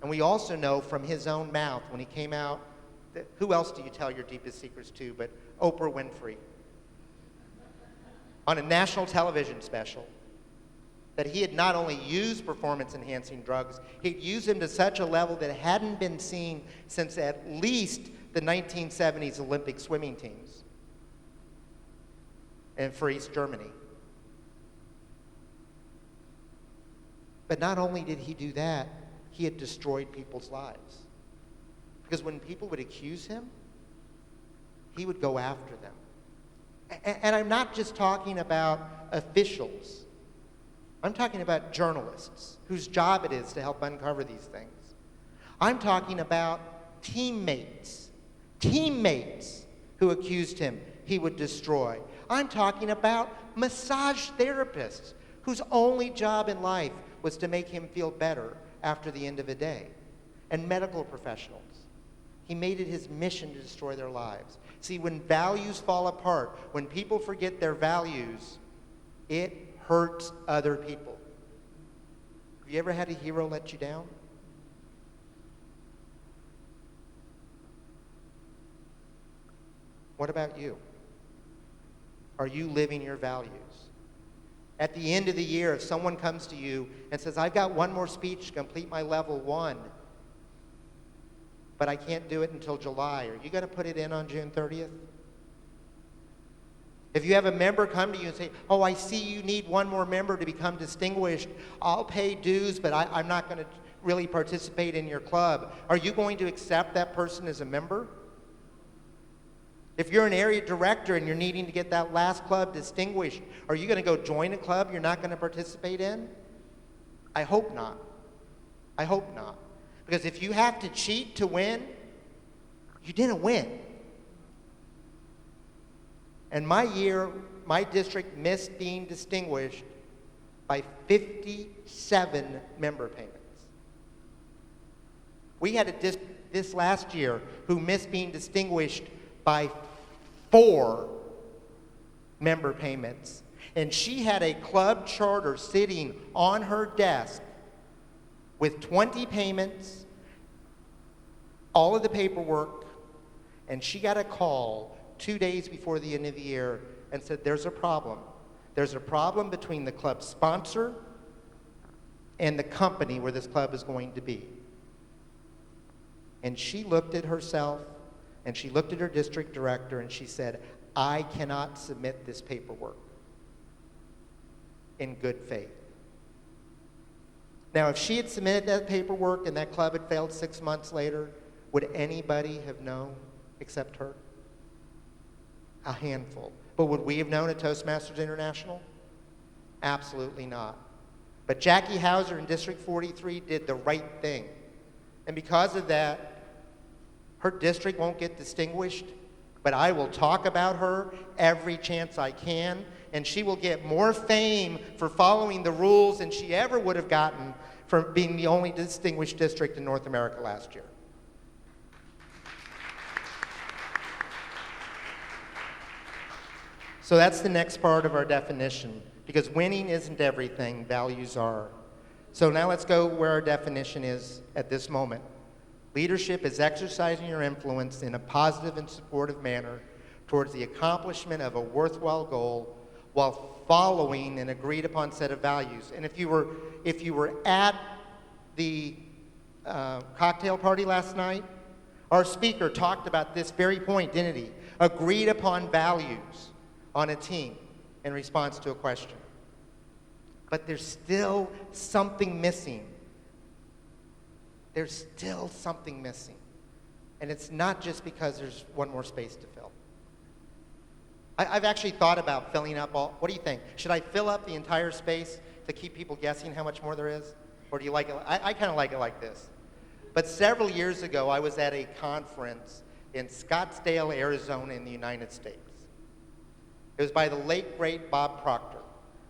And we also know from his own mouth when he came out, that, who else do you tell your deepest secrets to but Oprah Winfrey? On a national television special, that he had not only used performance-enhancing drugs, he'd used them to such a level that hadn't been seen since at least the 1970s Olympic swimming teams and for East Germany. But not only did he do that, he had destroyed people's lives. Because when people would accuse him, he would go after them. And I'm not just talking about officials. I'm talking about journalists whose job it is to help uncover these things. I'm talking about teammates who accused him he would destroy. I'm talking about massage therapists whose only job in life was to make him feel better after the end of a day, and medical professionals. He made it his mission to destroy their lives. See, when values fall apart, when people forget their values, it hurts other people. Have you ever had a hero let you down? What about you? Are you living your values? At the end of the year, if someone comes to you and says, I've got one more speech to complete my level 1, but I can't do it until July, are you going to put it in on June 30th? If you have a member come to you and say, oh, I see you need one more member to become distinguished, I'll pay dues, but I'm not going to really participate in your club, are you going to accept that person as a member? If you're an area director and you're needing to get that last club distinguished, are you going to go join a club you're not going to participate in? I hope not. I hope not. Because if you have to cheat to win, you didn't win. And my year, my district missed being distinguished by 57 member payments. We had a district this last year who missed being distinguished by 4 member payments. And she had a club charter sitting on her desk with 20 payments, all of the paperwork, and she got a call 2 days before the end of the year and said, there's a problem. There's a problem between the club sponsor and the company where this club is going to be. And she looked at herself, and she looked at her district director, and she said, I cannot submit this paperwork in good faith. Now, if she had submitted that paperwork and that club had failed 6 months later, would anybody have known except her? A handful. But would we have known at Toastmasters International? Absolutely not. But Jackie Hauser in District 43 did the right thing. And because of that, her district won't get distinguished, but I will talk about her every chance I can, and she will get more fame for following the rules than she ever would have gotten for being the only distinguished district in North America last year. So that's the next part of our definition, because winning isn't everything, values are. So now let's go where our definition is at this moment. Leadership is exercising your influence in a positive and supportive manner towards the accomplishment of a worthwhile goal while following an agreed upon set of values. And if you were at the cocktail party last night, our speaker talked about this very point, didn't he? Agreed upon values. on a team in response to a question. But there's still something missing. There's still something missing. And it's not just because there's one more space to fill. I've actually thought about filling up all, what do you think? Should I fill up the entire space to keep people guessing how much more there is? Or do you like it? I kind of like it like this. But several years ago, I was at a conference in Scottsdale, Arizona in the United States. It was by the late, great Bob Proctor.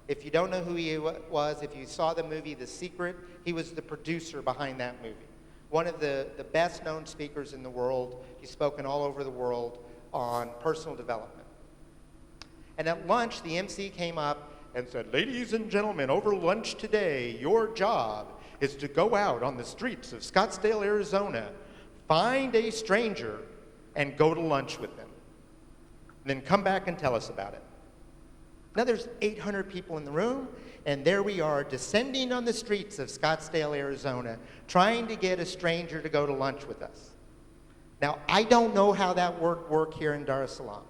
If you don't know who he was, if you saw the movie The Secret, he was the producer behind that movie. One of the best-known speakers in the world. He's spoken all over the world on personal development. And at lunch, the MC came up and said, "Ladies and gentlemen, over lunch today, your job is to go out on the streets of Scottsdale, Arizona, find a stranger, and go to lunch with them. Then come back and tell us about it." Now there's 800 people in the room, and there we are descending on the streets of Scottsdale, Arizona, trying to get a stranger to go to lunch with us. Now, I don't know how that work here in Dar es Salaam,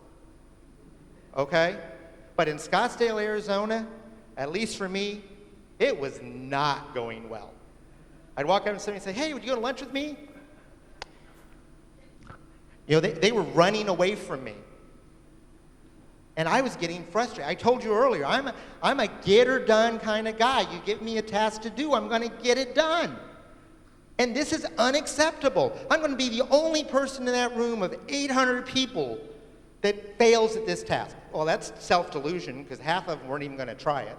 okay? But in Scottsdale, Arizona, at least for me, it was not going well. I'd walk up to somebody and say, "Hey, would you go to lunch with me?" You know, they were running away from me. And I was getting frustrated. I told you earlier, I'm a get-her-done kind of guy. You give me a task to do, I'm going to get it done. And this is unacceptable. I'm going to be the only person in that room of 800 people that fails at this task. Well, that's self-delusion, because half of them weren't even going to try it.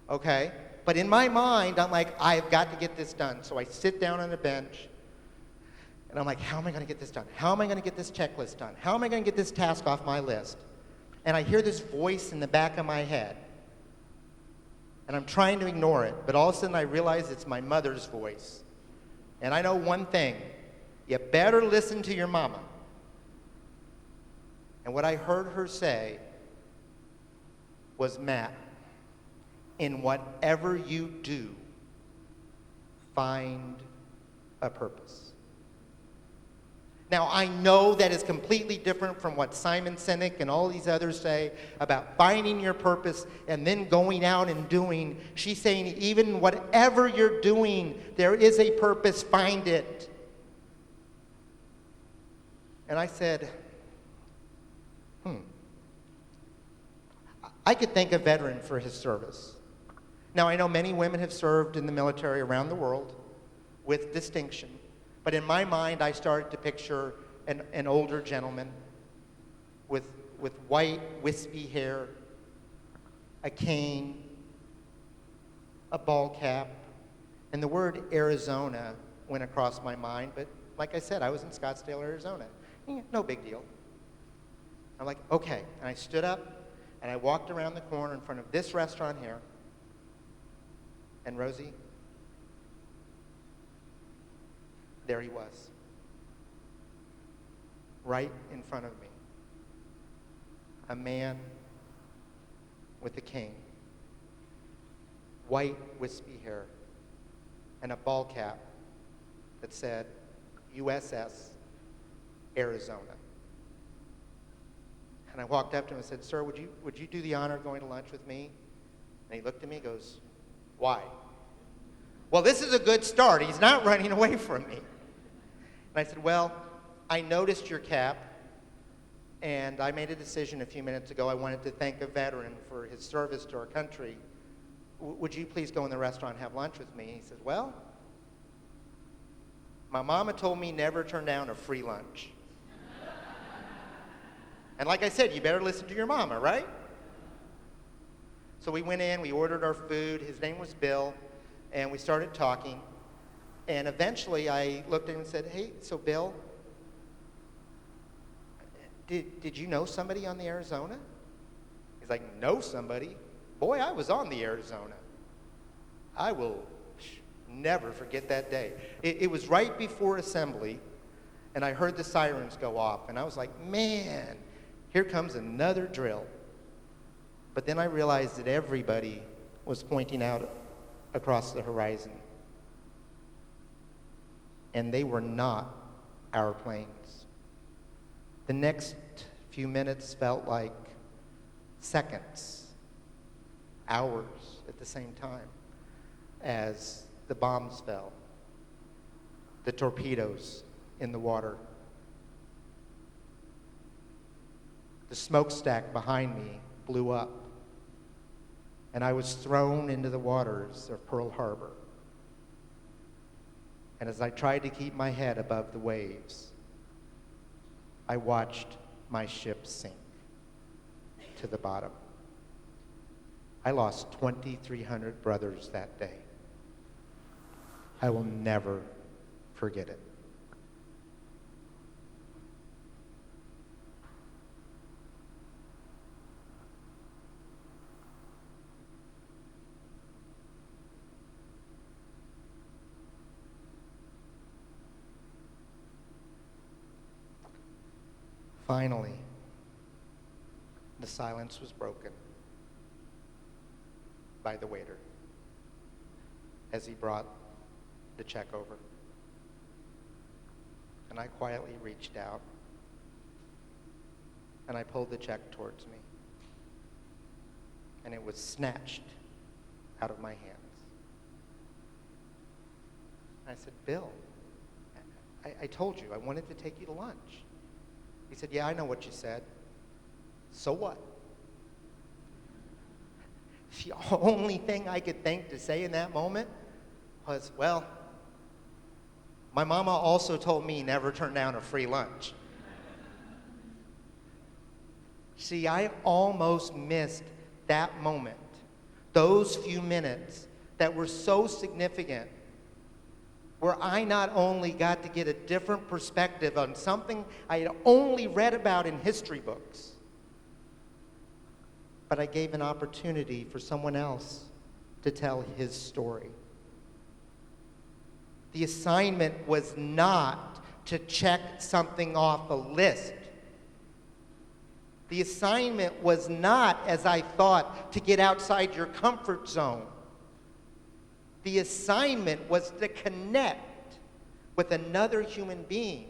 Okay? But in my mind, I'm like, I've got to get this done. So I sit down on a bench, and I'm like, how am I going to get this done? How am I going to get this checklist done? How am I going to get this task off my list? And I hear this voice in the back of my head. And I'm trying to ignore it, but all of a sudden I realize it's my mother's voice. And I know one thing, you better listen to your mama. And what I heard her say was, "Matt, in whatever you do, find a purpose." Now, I know that is completely different from what Simon Sinek and all these others say about finding your purpose and then going out and doing. She's saying, even whatever you're doing, there is a purpose, find it. And I said, I could thank a veteran for his service. Now, I know many women have served in the military around the world with distinction. But in my mind, I started to picture an older gentleman with white, wispy hair, a cane, a ball cap, and the word Arizona went across my mind. But like I said, I was in Scottsdale, Arizona. No big deal. I'm like, okay. And I stood up, and I walked around the corner in front of this restaurant here. And Rosie, there he was, right in front of me. A man with a cane, white, wispy hair, and a ball cap that said USS Arizona. And I walked up to him and said, "Sir, would you do the honor of going to lunch with me?" And he looked at me and goes, "Why?" Well, this is a good start. He's not running away from me. And I said, "Well, I noticed your cap, and I made a decision a few minutes ago. I wanted to thank a veteran for his service to our country. Would you please go in the restaurant and have lunch with me?" He said, "Well, my mama told me never turn down a free lunch." And like I said, you better listen to your mama, right? So we went in, we ordered our food. His name was Bill, and we started talking. And eventually I looked at him and said, "Hey, so Bill, did you know somebody on the Arizona?" He's like, "Know somebody? Boy, I was on the Arizona." I will never forget that day. It was right before assembly, and I heard the sirens go off, and I was like, man, here comes another drill. But then I realized that everybody was pointing out across the horizon. And they were not our planes. The next few minutes felt like seconds, hours at the same time as the bombs fell, the torpedoes in the water. The smokestack behind me blew up, and I was thrown into the waters of Pearl Harbor. And as I tried to keep my head above the waves, I watched my ship sink to the bottom. I lost 2,300 brothers that day. I will never forget it. Finally, the silence was broken by the waiter as he brought the check over. And I quietly reached out and I pulled the check towards me. And it was snatched out of my hands. I said, Bill, I told you I wanted to take you to lunch. He said, yeah, I know what you said. So what? The only thing I could think to say in that moment was, well, my mama also told me never turn down a free lunch. See, I almost missed that moment, those few minutes that were so significant, where I not only got to get a different perspective on something I had only read about in history books, but I gave an opportunity for someone else to tell his story. The assignment was not to check something off a list. The assignment was not, as I thought, to get outside your comfort zone. The assignment was to connect with another human being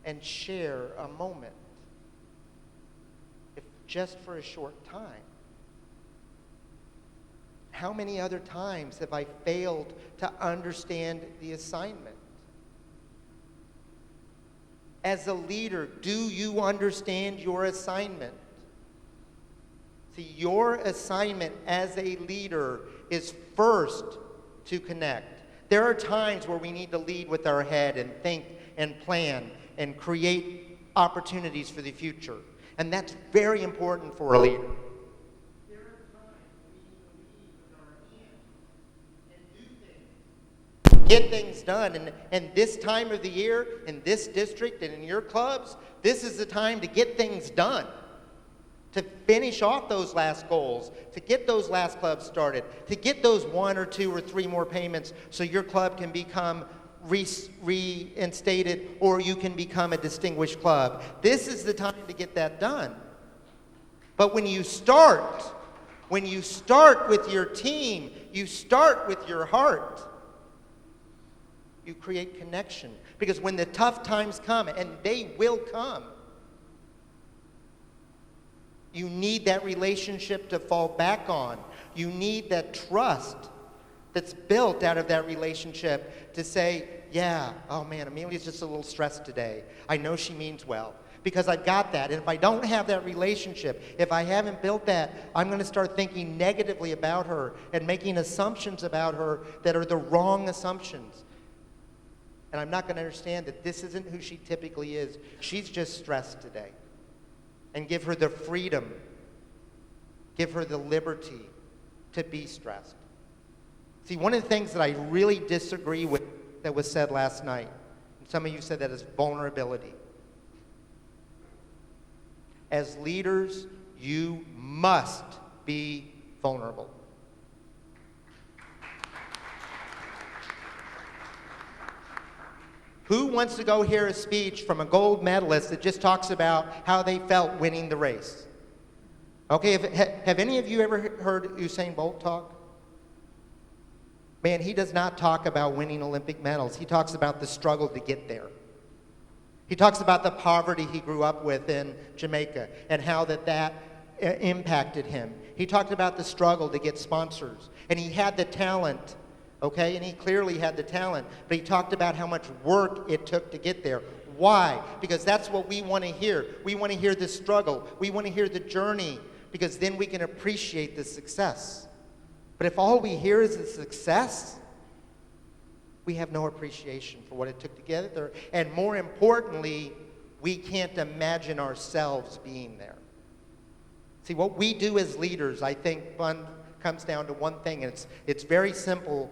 and share a moment, if just for a short time. How many other times have I failed to understand the assignment? As a leader, do you understand your assignment? See, your assignment as a leader is first to connect. There are times where we need to lead with our head and think and plan and create opportunities for the future. And that's very important for a leader. There are times we need to lead with our hands and do things. Get things done. And this time of the year, in this district and in your clubs, this is the time to get things done. To finish off those last goals, to get those last clubs started, to get those 1 or 2 or 3 more payments so your club can become reinstated or you can become a distinguished club. This is the time to get that done. But when you start with your team, you start with your heart. You create connection. Because when the tough times come, and they will come, you need that relationship to fall back on. You need that trust that's built out of that relationship to say, yeah, oh man, Amelia's just a little stressed today. I know she means well because I've got that. And if I don't have that relationship, if I haven't built that, I'm going to start thinking negatively about her and making assumptions about her that are the wrong assumptions. And I'm not going to understand that this isn't who she typically is. She's just stressed today. And give her the freedom, give her the liberty to be stressed. See, one of the things that I really disagree with that was said last night, and some of you said that is vulnerability. As leaders, you must be vulnerable. Who wants to go hear a speech from a gold medalist that just talks about how they felt winning the race? Okay, have any of you ever heard Usain Bolt talk? Man, he does not talk about winning Olympic medals. He talks about the struggle to get there. He talks about the poverty he grew up with in Jamaica and how that impacted him. He talked about the struggle to get sponsors. And he had the talent, okay? And he clearly had the talent. But he talked about how much work it took to get there. Why? Because that's what we want to hear. We want to hear the struggle. We want to hear the journey, because then we can appreciate the success. But if all we hear is the success, we have no appreciation for what it took to get there. And more importantly, we can't imagine ourselves being there. See, what we do as leaders, I think, comes down to one thing, and it's very simple,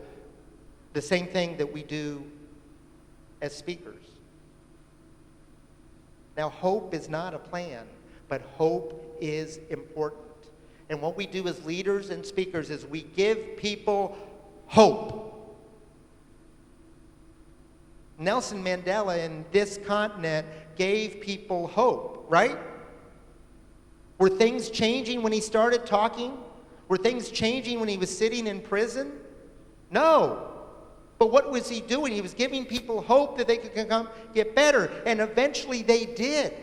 the same thing that we do as speakers. Now, hope is not a plan, but hope is important. And what we do as leaders and speakers is we give people hope. Nelson Mandela in this continent gave people hope, right? Were things changing when he started talking? Were things changing when he was sitting in prison? No. But what was he doing? He was giving people hope that they could come get better. And eventually they did.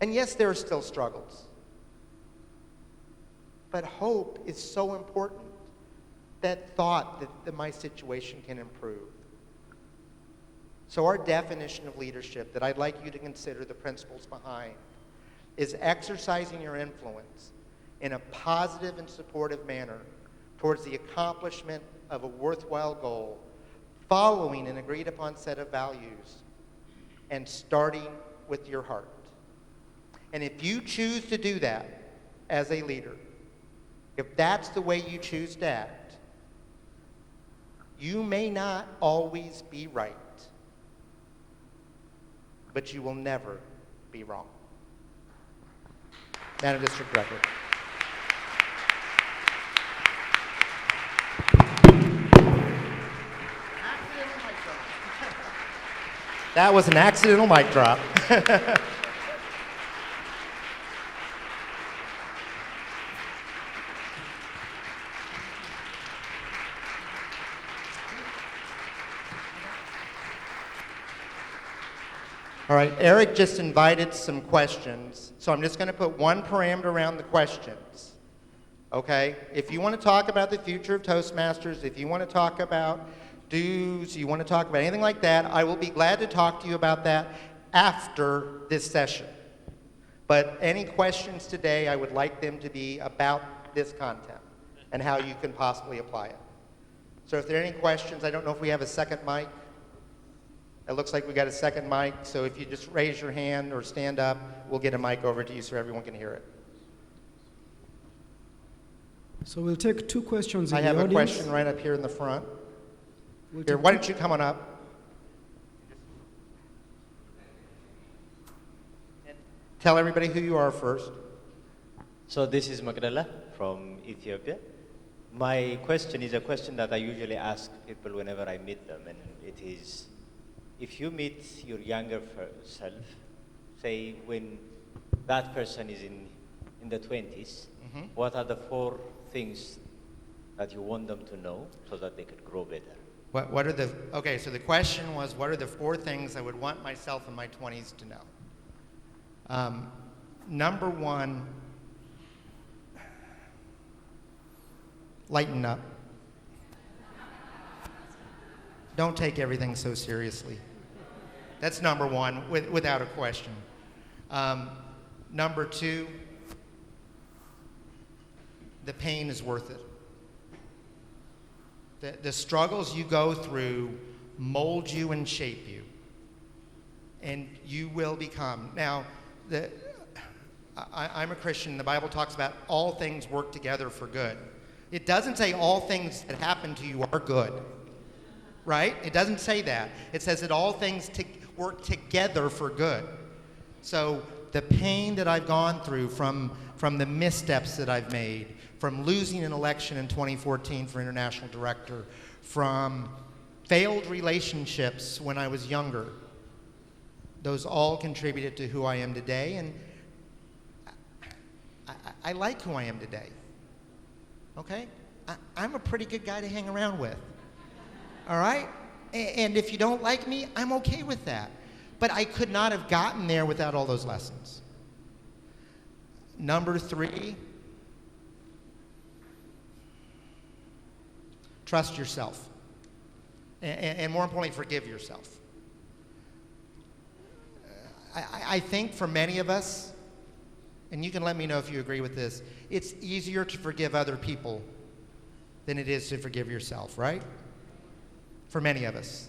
And yes, there are still struggles. But hope is so important. That thought that my situation can improve. So our definition of leadership that I'd like you to consider the principles behind is exercising your influence in a positive and supportive manner towards the accomplishment of a worthwhile goal, following an agreed upon set of values, and starting with your heart. And if you choose to do that as a leader, if that's the way you choose to act, you may not always be right, but you will never be wrong. Madam District Director. That was an accidental mic drop. All right, Eric just invited some questions, so I'm just going to put one parameter around the questions, okay? If you want to talk about the future of Toastmasters, if you want to talk about dues, you want to talk about anything like that, I will be glad to talk to you about that after this session. But any questions today, I would like them to be about this content and how you can possibly apply it. So if there are any questions, I don't know if we have a second mic. It looks like we got a second mic, so if you just raise your hand or stand up, we'll get a mic over to you so everyone can hear it. So we'll take two questions in I the have audience. a question right up here in the front. We'll Here, take why two- don't you come on up? Tell everybody who you are first. So this is Magdala from Ethiopia. My question is a question that I usually ask people whenever I meet them, and it is, if you meet your younger self, say when that person is in the 20s, what are the 4 things that you want them to know so that they could grow better? What are the, okay, so the question was, what are the 4 things I would want myself in my 20s to know? Number 1, lighten up. Don't take everything so seriously. That's number 1, without a question. Number 2, the pain is worth it. The struggles you go through mold you and shape you. And you will become. Now, I'm a Christian. The Bible talks about all things work together for good. It doesn't say all things that happen to you are good. Right? It doesn't say that. It says that all things work together for good. So the pain that I've gone through from the missteps that I've made, from losing an election in 2014 for international director, from failed relationships when I was younger, those all contributed to who I am today, and I like who I am today. Okay? I'm a pretty good guy to hang around with. All right? And if you don't like me, I'm okay with that. But I could not have gotten there without all those lessons. Number 3, trust yourself. And more importantly, forgive yourself. I think for many of us, and you can let me know if you agree with this, it's easier to forgive other people than it is to forgive yourself, right? For many of us.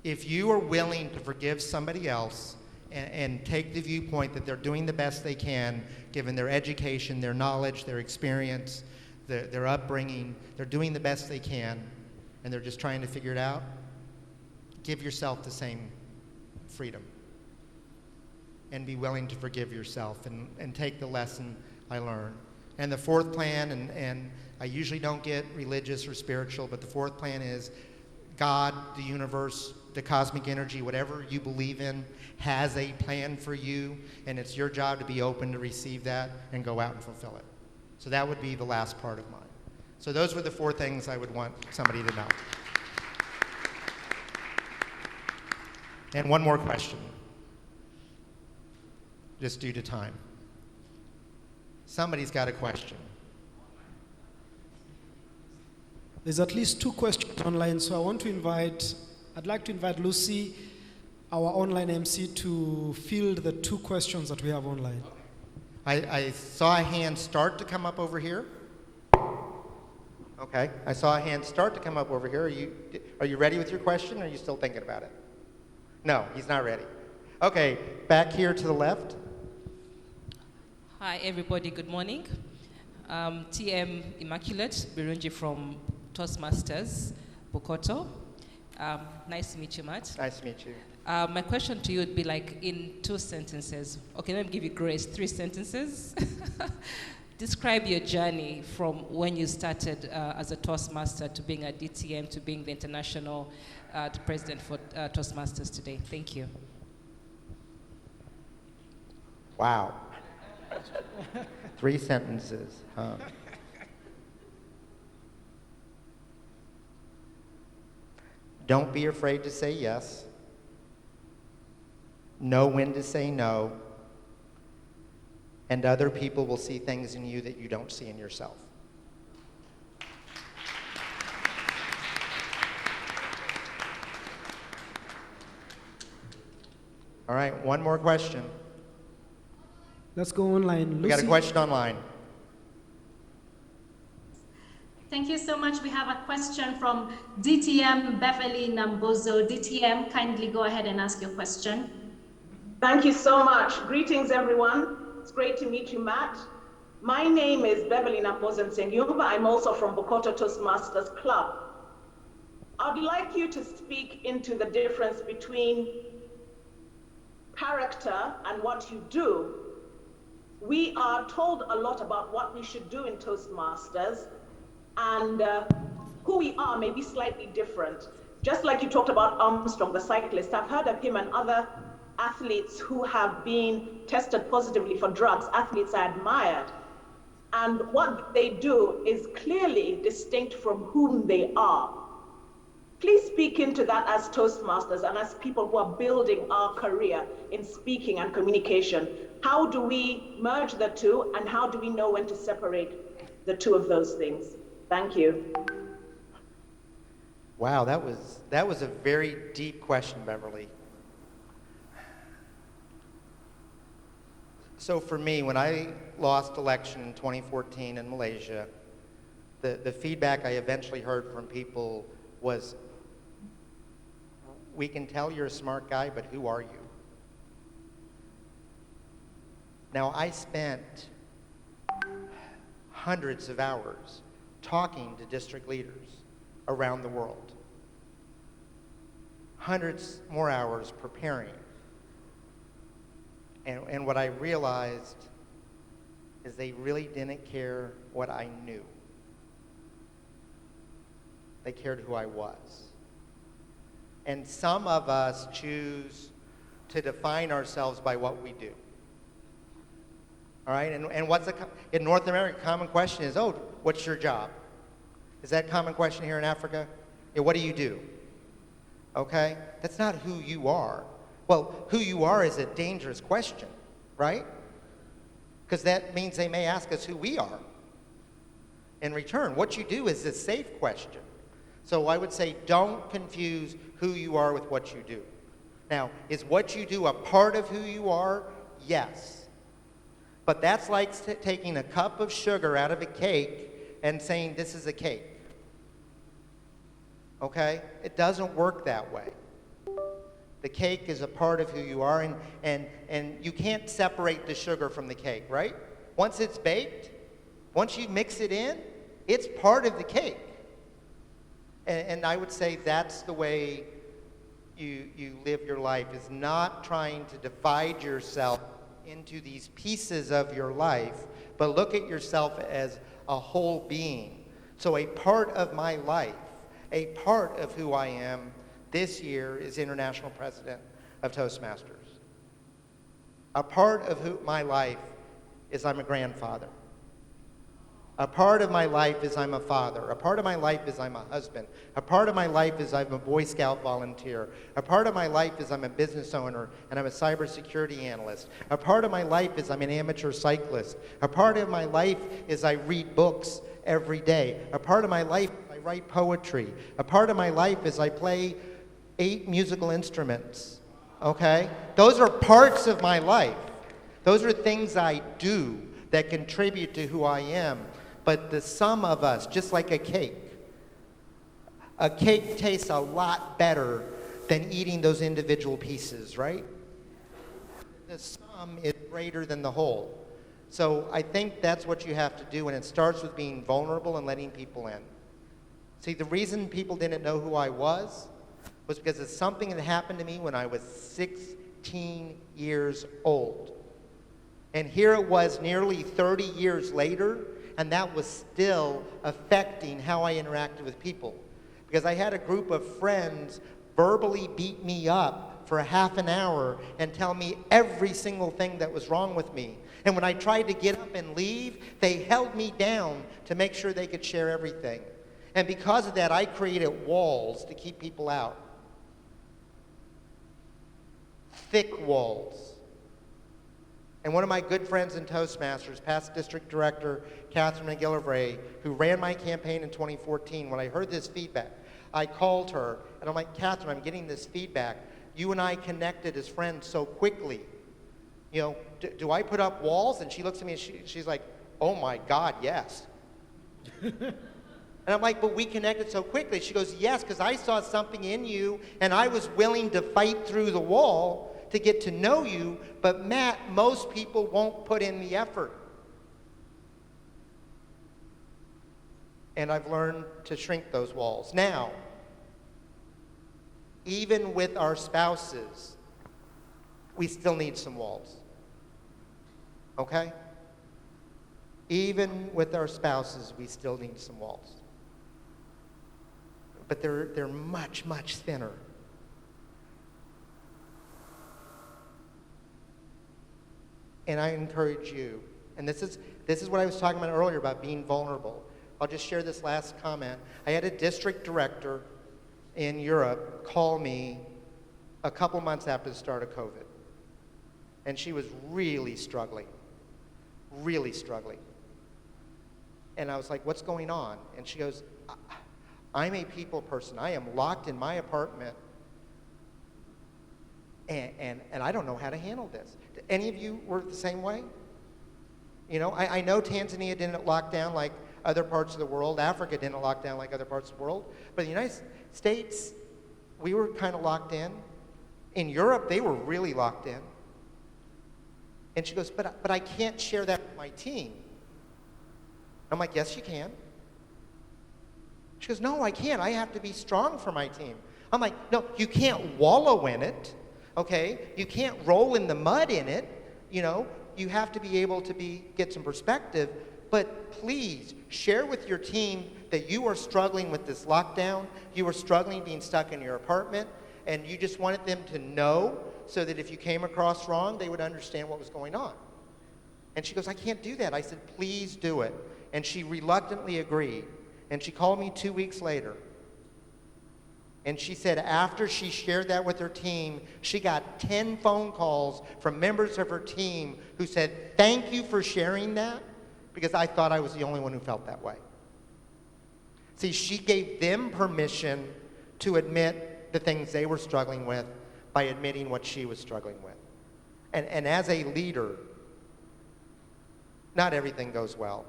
If you are willing to forgive somebody else and take the viewpoint that they're doing the best they can, given their education, their knowledge, their experience, their upbringing, they're doing the best they can, and they're just trying to figure it out, give yourself the same freedom. And be willing to forgive yourself and take the lesson I learned. And the 4th plan, and I usually don't get religious or spiritual, but the 4th plan is God, the universe, the cosmic energy, whatever you believe in, has a plan for you, and it's your job to be open to receive that and go out and fulfill it. So that would be the last part of mine. So those were the 4 things I would want somebody to know. And one more question, just due to time. Somebody's got a question. There's at least 2 questions online, so I'd like to invite Lucy, our online MC, to field the 2 questions that we have online. I saw a hand start to come up over here. Okay, I saw a hand start to come up over here. Are you ready with your question, or are you still thinking about it? No, he's not ready. Okay, back here to the left. Hi, everybody. Good morning. TM Immaculate Birunji from Toastmasters, Bokoto. Nice to meet you, Matt. Nice to meet you. My question to you would be like in 2 sentences. Okay, let me give you grace. 3 sentences. Describe your journey from when you started as a Toastmaster to being a DTM to being the international president for Toastmasters today. Thank you. Wow. 3 sentences, huh? Don't be afraid to say yes. Know when to say no. And other people will see things in you that you don't see in yourself. All right, one more question. Let's go online. Lucy? We got a question online. Thank you so much. We have a question from DTM Beverly Nambozo. DTM, kindly go ahead and ask your question. Thank you so much. Greetings, everyone. It's great to meet you, Matt. My name is Beverly Nambozo Nsengyumba. I'm also from Bokoto Toastmasters Club. I'd like you to speak into the difference between character and what you do. We are told a lot about what we should do in Toastmasters, and who we are may be slightly different. Just like you talked about Armstrong, the cyclist, I've heard of him and other athletes who have been tested positively for drugs, athletes I admired. And what they do is clearly distinct from whom they are. Please speak into that as Toastmasters and as people who are building our career in speaking and communication. How do we merge the two, and how do we know when to separate the two of those things? Thank you. Wow, that was a very deep question, Beverly. So for me, when I lost election in 2014 in Malaysia, the feedback I eventually heard from people was, we can tell you're a smart guy, but who are you? Now, I spent hundreds of hours talking to district leaders around the world. Hundreds more hours preparing. And what I realized is they really didn't care what I knew. They cared who I was. And some of us choose to define ourselves by what we do. All right, and in North America, common question is, oh, what's your job? Is that a common question here in Africa? What do you do? Okay? That's not who you are. Well, who you are is a dangerous question, right? Because that means they may ask us who we are. In return, what you do is a safe question. So I would say don't confuse who you are with what you do. Now, is what you do a part of who you are? Yes. But that's like taking a cup of sugar out of a cake and saying this is a cake. Okay? It doesn't work that way. The cake is a part of who you are, and you can't separate the sugar from the cake, right? Once it's baked, once you mix it in, it's part of the cake. And I would say that's the way you live your life, is not trying to divide yourself into these pieces of your life, but look at yourself as a whole being. So a part of my life, a part of who I am this year is International President of Toastmasters. A part of my life is I'm a grandfather. A part of my life is I'm a father. A part of my life is I'm a husband. A part of my life is I'm a Boy Scout volunteer. A part of my life is I'm a business owner and I'm a cybersecurity analyst. A part of my life is I'm an amateur cyclist. A part of my life is I read books every day. A part of my life is I write poetry. A part of my life is I play 8 musical instruments. Okay? Those are parts of my life. Those are things I do that contribute to who I am. But the sum of us, just like a cake tastes a lot better than eating those individual pieces, right? The sum is greater than the whole. So I think that's what you have to do, and it starts with being vulnerable and letting people in. See, the reason people didn't know who I was because of something that happened to me when I was 16 years old. And here it was nearly 30 years later, and that was still affecting how I interacted with people. Because I had a group of friends verbally beat me up for a half an hour and tell me every single thing that was wrong with me. And when I tried to get up and leave, they held me down to make sure they could share everything. And because of that, I created walls to keep people out. Thick walls. And one of my good friends in Toastmasters, past district director Catherine McGillivray, who ran my campaign in 2014, when I heard this feedback, I called her, and I'm like, Catherine, I'm getting this feedback. You and I connected as friends so quickly. You know, do I put up walls? And she looks at me and she's like, oh my God, yes. And I'm like, but we connected so quickly. She goes, yes, because I saw something in you, and I was willing to fight through the wall to get to know you, but Matt, most people won't put in the effort. And I've learned to shrink those walls. Now, even with our spouses, we still need some walls. Okay? Even with our spouses, we still need some walls. But they're much, much thinner. And I encourage you, and this is what I was talking about earlier about being vulnerable. I'll just share this last comment. I had a district director in Europe call me a couple months after the start of COVID. And she was really struggling. And I was like, what's going on? And she goes, I'm a people person. I am locked in my apartment. And I don't know how to handle this. Any of you were the same way? You know, I know Tanzania didn't lock down like other parts of the world. Africa didn't lock down like other parts of the world. But in the United States, we were kind of locked in. In Europe, they were really locked in. And she goes, but I can't share that with my team. I'm like, yes, you can. She goes, no, I can't. I have to be strong for my team. I'm like, no, you can't wallow in it. Okay, you can't roll in the mud in it, you know, you have to be able to get some perspective, but please share with your team that you are struggling with this lockdown, you are struggling being stuck in your apartment, and you just wanted them to know so that if you came across wrong, they would understand what was going on. And she goes, I can't do that. I said, please do it. And she reluctantly agreed. And she called me 2 weeks later. And she said after she shared that with her team, she got 10 phone calls from members of her team who said, thank you for sharing that, because I thought I was the only one who felt that way. See, she gave them permission to admit the things they were struggling with by admitting what she was struggling with. And as a leader, not everything goes well.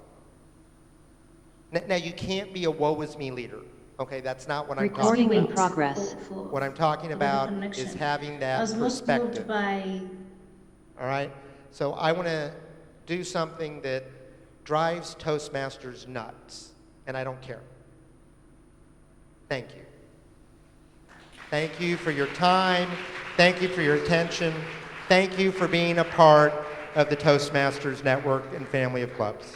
Now, you can't be a woe is me leader. Okay, that's not what I'm talking Recording in about. progress. What I'm talking about is having that perspective. All right? So I want to do something that drives Toastmasters nuts, and I don't care. Thank you. Thank you for your time. Thank you for your attention. Thank you for being a part of the Toastmasters network and family of clubs.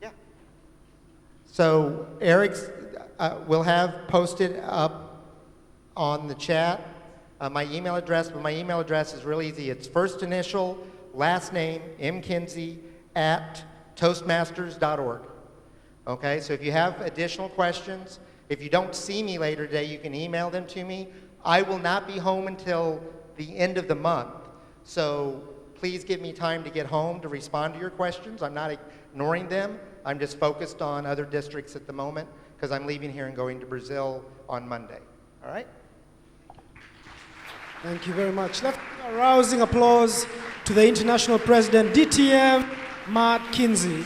Yeah. So Eric's will have posted up on the chat my email address, but my email address is real easy. It's first initial, last name, mkinsey @toastmasters.org. Okay, so if you have additional questions, if you don't see me later today, you can email them to me. I will not be home until the end of the month, so please give me time to get home to respond to your questions. I'm not ignoring them. I'm just focused on other districts at the moment because I'm leaving here and going to Brazil on Monday. All right? Thank you very much. Let's give a rousing applause to the International President, DTM, Kinsey.